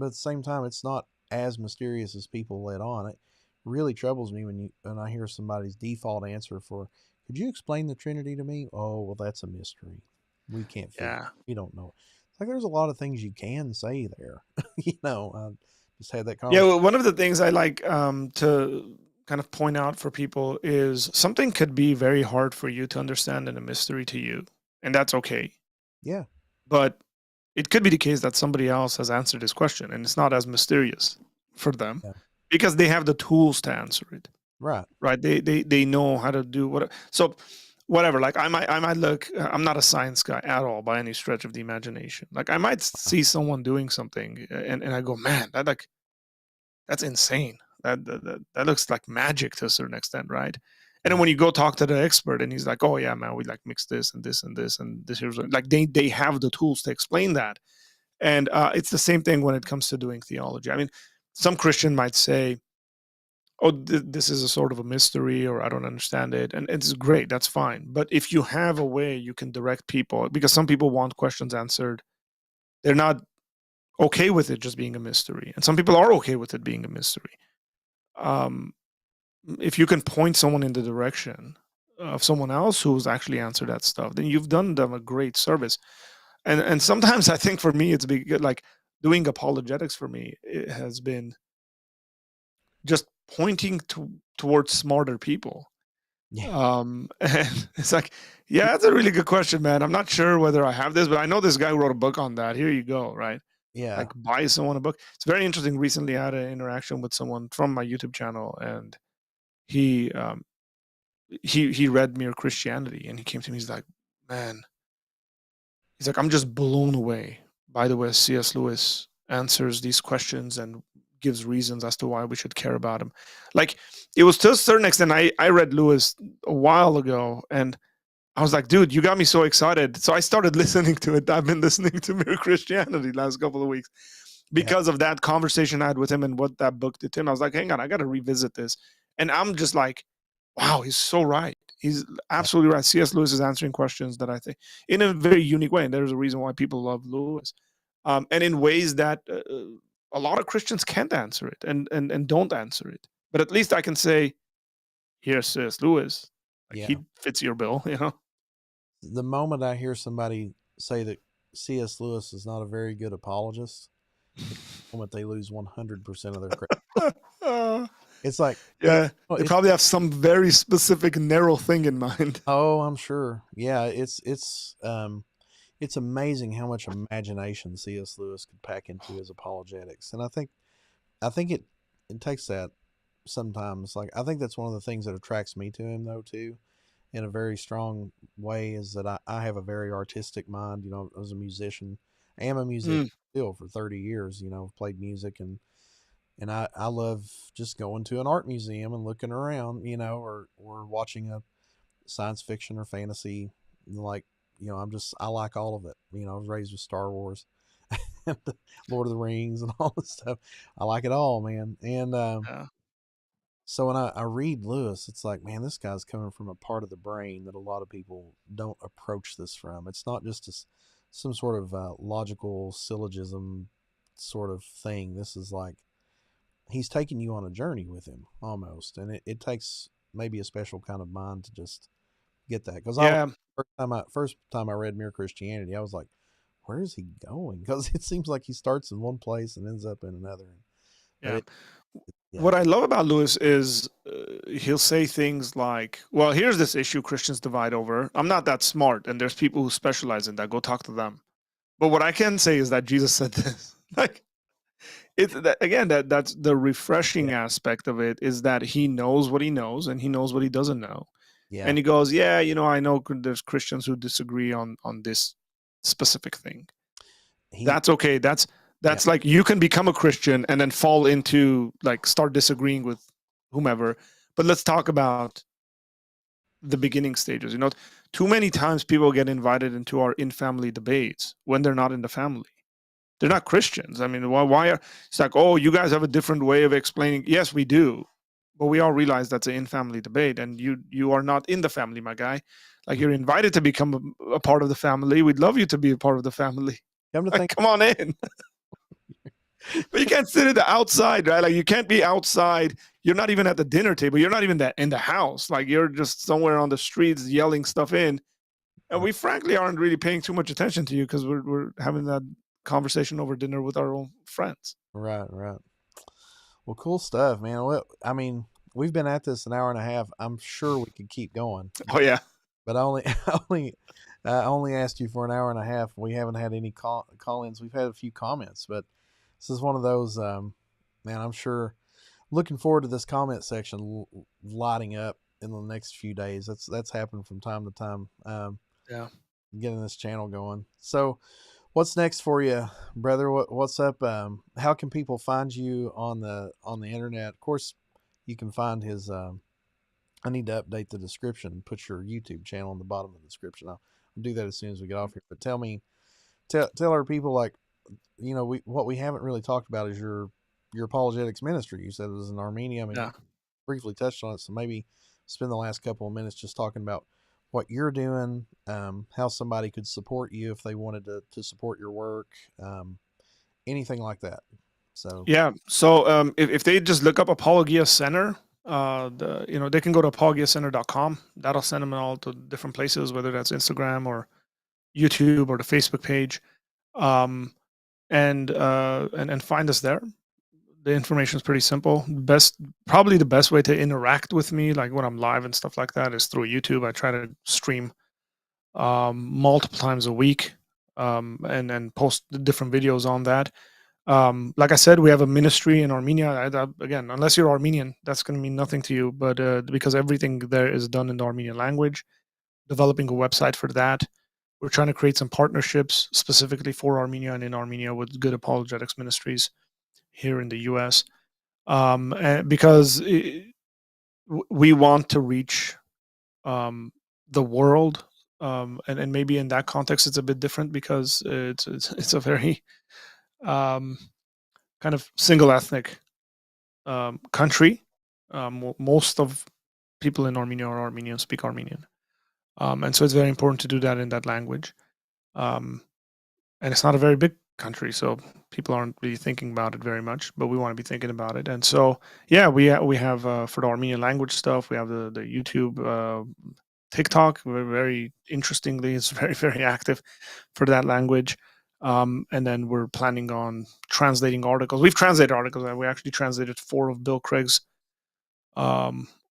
at the same time, it's not as mysterious as people let on. It really troubles me when I hear somebody's default answer for, could you explain the Trinity to me? Oh, well, that's a mystery. We can't figure it. We don't know. It's like there's a lot of things you can say there. I just had that Yeah. conversation. Well, one of the things I like to kind of point out for people is something could be very hard for you to understand and a mystery to you, and that's okay. Yeah. But it could be the case that somebody else has answered this question and it's not as mysterious for them Yeah. because they have the tools to answer it. Right. Right. They know how to do what. So whatever, like I might look, I'm not a science guy at all by any stretch of the imagination. Like I might see someone doing something and I go, man, that's insane. That looks like magic to a certain extent, right? And then when you go talk to the expert and he's like, oh yeah, man, we like mix this and this and this and this here's like they have the tools to explain that. And it's the same thing when it comes to doing theology. I mean, some Christian might say, oh, this is a sort of a mystery, or I don't understand it. And it's great. That's fine. But if you have a way you can direct people, because some people want questions answered, they're not okay with it just being a mystery. And some people are okay with it being a mystery. If you can point someone in the direction of someone else who's actually answered that stuff, then you've done them a great service. And sometimes I think for me, it's like doing apologetics for me, it has been just pointing towards smarter people. Yeah. And it's like, yeah, that's a really good question, man. I'm not sure whether I have this, but I know this guy wrote a book on that. Here you go, right? Yeah. Like buy someone a book. It's very interesting. Recently, I had an interaction with someone from my YouTube channel, and he read Mere Christianity, and he came to me. He's like, man, he's like, I'm just blown away by the way C.S. Lewis answers these questions and gives reasons as to why we should care about him. Like, it was to a certain extent, I read Lewis a while ago, and I was like, dude, you got me so excited. So I started listening to it. I've been listening to Mere Christianity last couple of weeks because of that conversation I had with him and what that book did to him. I was like, hang on, I got to revisit this. And I'm just like, wow, he's so right. He's Yeah, absolutely right. C.S. Lewis is answering questions that I think in a very unique way, and there's a reason why people love Lewis, and in ways that a lot of Christians can't answer it and don't answer it. But at least I can say, here's C.S. Lewis. Like yeah. he fits your bill, you know. The moment I hear somebody say that C.S. Lewis is not a very good apologist, is the moment they lose 100% of their credit. Uh, It's like, yeah, well, they it's probably have some very specific narrow thing in mind. oh, I'm sure. Yeah, it's amazing how much imagination C.S. Lewis could pack into his apologetics, and I think it takes that sometimes. Like I think that's one of the things that attracts me to him, though, too, in a very strong way, is that I have a very artistic mind. You know, I was a musician. I am a musician Mm, still for 30 years. You know, played music, and I love just going to an art museum and looking around. You know, or watching a science fiction or fantasy. Like, you know, I like all of it. You know, I was raised with Star Wars, and Lord of the Rings, and all this stuff. I like it all, man. And yeah, so when I read Lewis, it's like, man, this guy's coming from a part of the brain that a lot of people don't approach this from. It's not just some sort of logical syllogism sort of thing. This is like he's taking you on a journey with him almost, and it takes maybe a special kind of mind to just get that. Because yeah, first time I read Mere Christianity, I was like, where is he going? Because it seems like he starts in one place and ends up in another. But yeah. yeah, What I love about Lewis is he'll say things like, "Well, here's this issue Christians divide over. I'm not that smart, and there's people who specialize in that. Go talk to them." But what I can say is that Jesus said this. Like it's that again. That's the yeah, refreshing aspect of it is that he knows what he knows and he knows what he doesn't know. yeah. And he goes, "Yeah, you know, I know there's Christians who disagree on this specific thing. He, That's okay. yeah, That's like you can become a Christian and then fall into like start disagreeing with whomever. But let's talk about the beginning stages. You know, too many times people get invited into our in family debates when they're not in the family. They're not Christians. I mean, why are it's like, oh, you guys have a different way of explaining. Yes, we do. But we all realize that's an in family debate, and you are not in the family, my guy. Like you're invited to become a part of the family. We'd love you to be a part of the family. come to Like, think, come on in. But you can't sit at the outside, right? Like you can't be outside. You're not even at the dinner table. You're not even that in the house. Like you're just somewhere on the streets yelling stuff in. And we frankly aren't really paying too much attention to you because we're having that conversation over dinner with our own friends. right, right. Well, cool stuff, man. Well, I mean, we've been at this an hour and a half. I'm sure we could keep going, Oh yeah. but I only, I only asked you for an hour and a half. We haven't had any call-ins. We've had a few comments, but this is one of those. Man, I'm sure. Looking forward to this comment section lighting up in the next few days. That's happened from time to time. Yeah. Getting this channel going. So, what's next for you, brother? What's up? How can people find you on the internet? Of course, you can find his. I need to update the description. Put your YouTube channel on the bottom of the description. I'll do that as soon as we get off here. But tell our people, like, you know, what we haven't really talked about is your apologetics ministry. You said it was in Armenia. I mean, Yeah. briefly touched on it, so maybe spend the last couple of minutes just talking about what you're doing, how somebody could support you if they wanted to support your work, anything like that. So, Yeah. So if they just look up Apologia Center, they can go to apologiacenter.com. That'll send them all to different places, whether that's Instagram or YouTube or the Facebook page. Um, and find us there. The information is pretty simple. Probably the best way to interact with me, like when I'm live and stuff like that, is through YouTube. I try to stream multiple times a week, and post different videos on that. Like I said, we have a ministry in Armenia. Again, unless you're Armenian, that's going to mean nothing to you. But because everything there is done in the Armenian language, developing a website for that. We're trying to create some partnerships specifically for Armenia and in Armenia with good apologetics ministries here in the U.S. Because we want to reach the world, and maybe in that context it's a bit different because it's a very um, kind of single ethnic country. Most of people in Armenia are Armenian, speak Armenian. And so it's very important to do that in that language. And it's not a very big country, so people aren't really thinking about it very much, but we want to be thinking about it. And so, yeah, we have for the Armenian language stuff, we have the YouTube, TikTok. Very interestingly, it's very, very active for that language. And then we're planning on translating articles. We've translated articles, and we actually translated 4 of Bill Craig's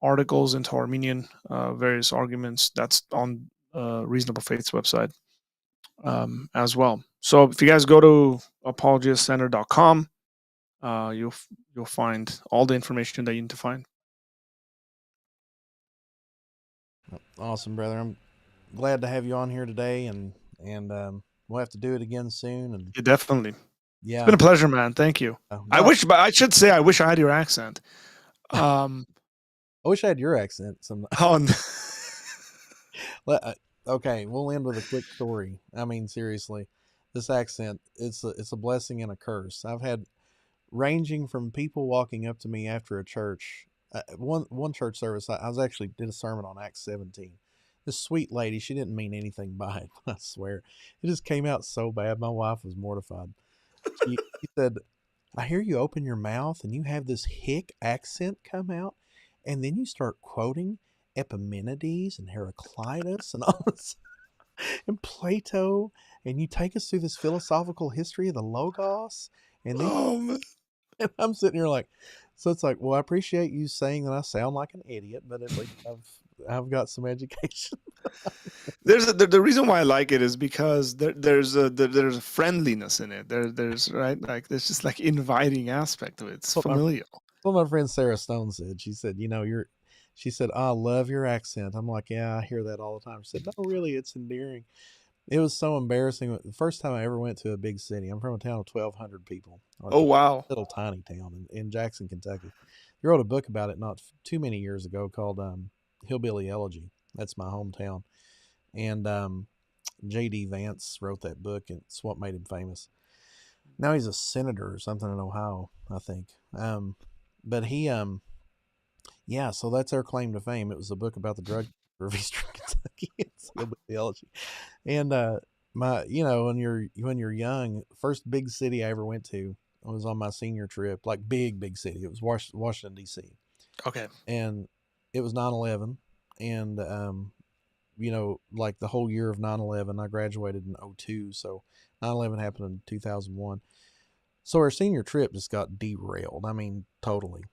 articles into Armenian, various arguments. That's on Reasonable Faith's website as well. So if you guys go to apologistcenter.com, you'll find all the information that you need to find. Awesome, brother. I'm glad to have you on here today, and we'll have to do it again soon. And Yeah, definitely. yeah, It's been a pleasure, man. Thank you. no, But I should say, I wish I had your accent. I wish I had your accent. Oh, Okay, we'll end with a quick story. I mean, seriously, this accent, it's a blessing and a curse. I've had ranging from people walking up to me after a church. One church service, I was actually did a sermon on Acts 17. This sweet lady, she didn't mean anything by it. I swear, it just came out so bad. My wife was mortified. She said, "I hear you open your mouth and you have this hick accent come out, and then you start quoting Epimenides and Heraclitus and all this and Plato, and you take us through this philosophical history of the Logos, and then man. and I'm sitting here like, so it's like, well, I appreciate you saying that I sound like an idiot, but at least I've got some education." The reason why I like it is because there's a friendliness in it. There's right, like there's just like inviting aspect of it. It's familial. Well, my friend Sarah Stone said, she said, she said, "I love your accent." I'm like, "Yeah, I hear that all the time." She said, "No, really, it's endearing." It was so embarrassing. The first time I ever went to a big city, I'm from a town of 1,200 people. Oh, wow. Little tiny town in Jackson, Kentucky. They wrote a book about it not too many years ago called Hillbilly Elegy. That's my hometown. And J.D. Vance wrote that book, and it's what made him famous. Now he's a senator or something in Ohio, I think. But he, yeah, so that's their claim to fame. It was a book about the drug of Eastern Kentucky. It's Hillbilly Theology. And when you're young, first big city I ever went to was on my senior trip, like big city. It was Washington D.C. Okay. And it was 9/11, and like the whole year of 9/11, I graduated in 02, so 9/11 happened in 2001. So our senior trip just got derailed. I mean, totally.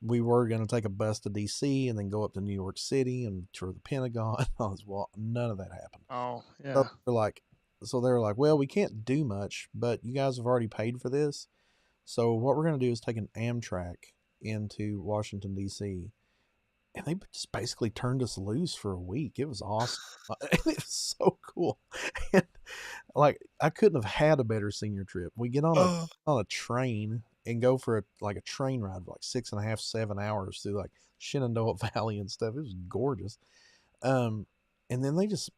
We were going to take a bus to D.C. and then go up to New York City and tour the Pentagon. Well, none of that happened. Oh, yeah. So they were like, "Well, we can't do much, but you guys have already paid for this. So what we're going to do is take an Amtrak into Washington, D.C." And they just basically turned us loose for a week. It was awesome. It was so cool. And like, I couldn't have had a better senior trip. We get on a train and go for a train ride for like 6.5, 7 hours through like Shenandoah Valley and stuff. It was gorgeous. And then we just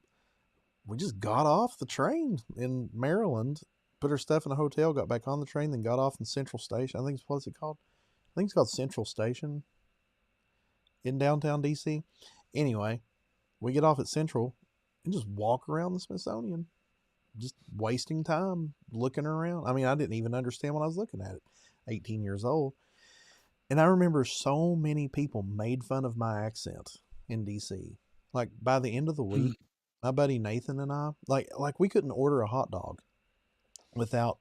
got off the train in Maryland, put our stuff in a hotel, got back on the train, then got off in Central Station. What's it called? I think it's called Central Station in downtown DC. Anyway, we get off at Central and just walk around the Smithsonian, just wasting time looking around. I mean, I didn't even understand what I was looking at 18 years old. And I remember so many people made fun of my accent in DC. Like by the end of the week, my buddy Nathan and I, like we couldn't order a hot dog without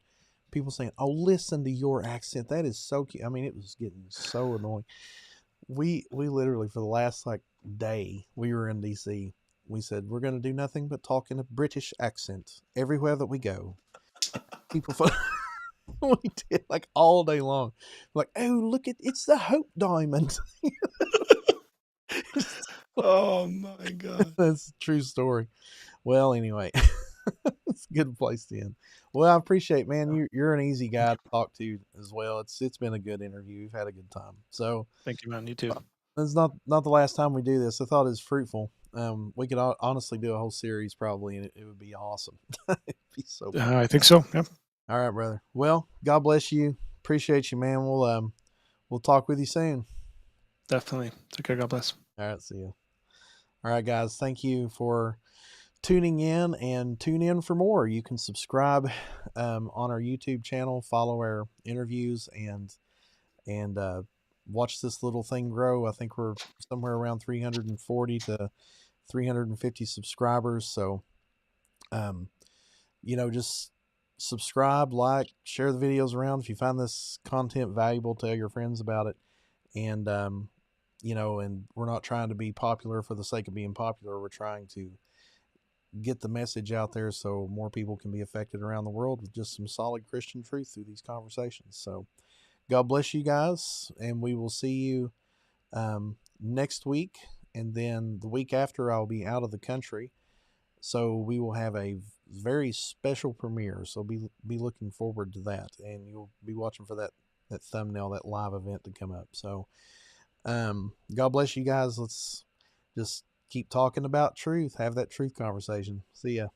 people saying, "Oh, listen to your accent. That is so cute." I mean, it was getting so annoying. We literally, for the last day we were in DC, we said we're going to do nothing but talk in a British accent everywhere that we go. People we did like all day long. Like, "Oh, look, it's the Hope Diamond." Oh my God. That's a true story. Well, anyway, it's a good place to end. Well, I appreciate, man. You're an easy guy to talk to as well. It's been a good interview. We've had a good time. So thank you, man. You too. It's not the last time we do this. I thought it was fruitful. We could honestly do a whole series probably, and it would be awesome. It'd be so fun. I think so. Yeah. All right, brother. Well, God bless you. Appreciate you, man. We'll talk with you soon. Definitely. Take care. God bless. All right, see you. All right, guys. Thank you for tuning in, and tune in for more. You can subscribe on our YouTube channel, follow our interviews, and watch this little thing grow. I think we're somewhere around 340 to 350 subscribers. So, um, just subscribe, like, share the videos around. If you find this content valuable, tell your friends about it. And, and we're not trying to be popular for the sake of being popular. We're trying to get the message out there so more people can be affected around the world with just some solid Christian truth through these conversations. So, God bless you guys, and we will see you next week. And then the week after, I'll be out of the country. So we will have a very special premiere. So be looking forward to that, and you'll be watching for that thumbnail, that live event to come up. So, God bless you guys. Let's just keep talking about truth. Have that truth conversation. See ya.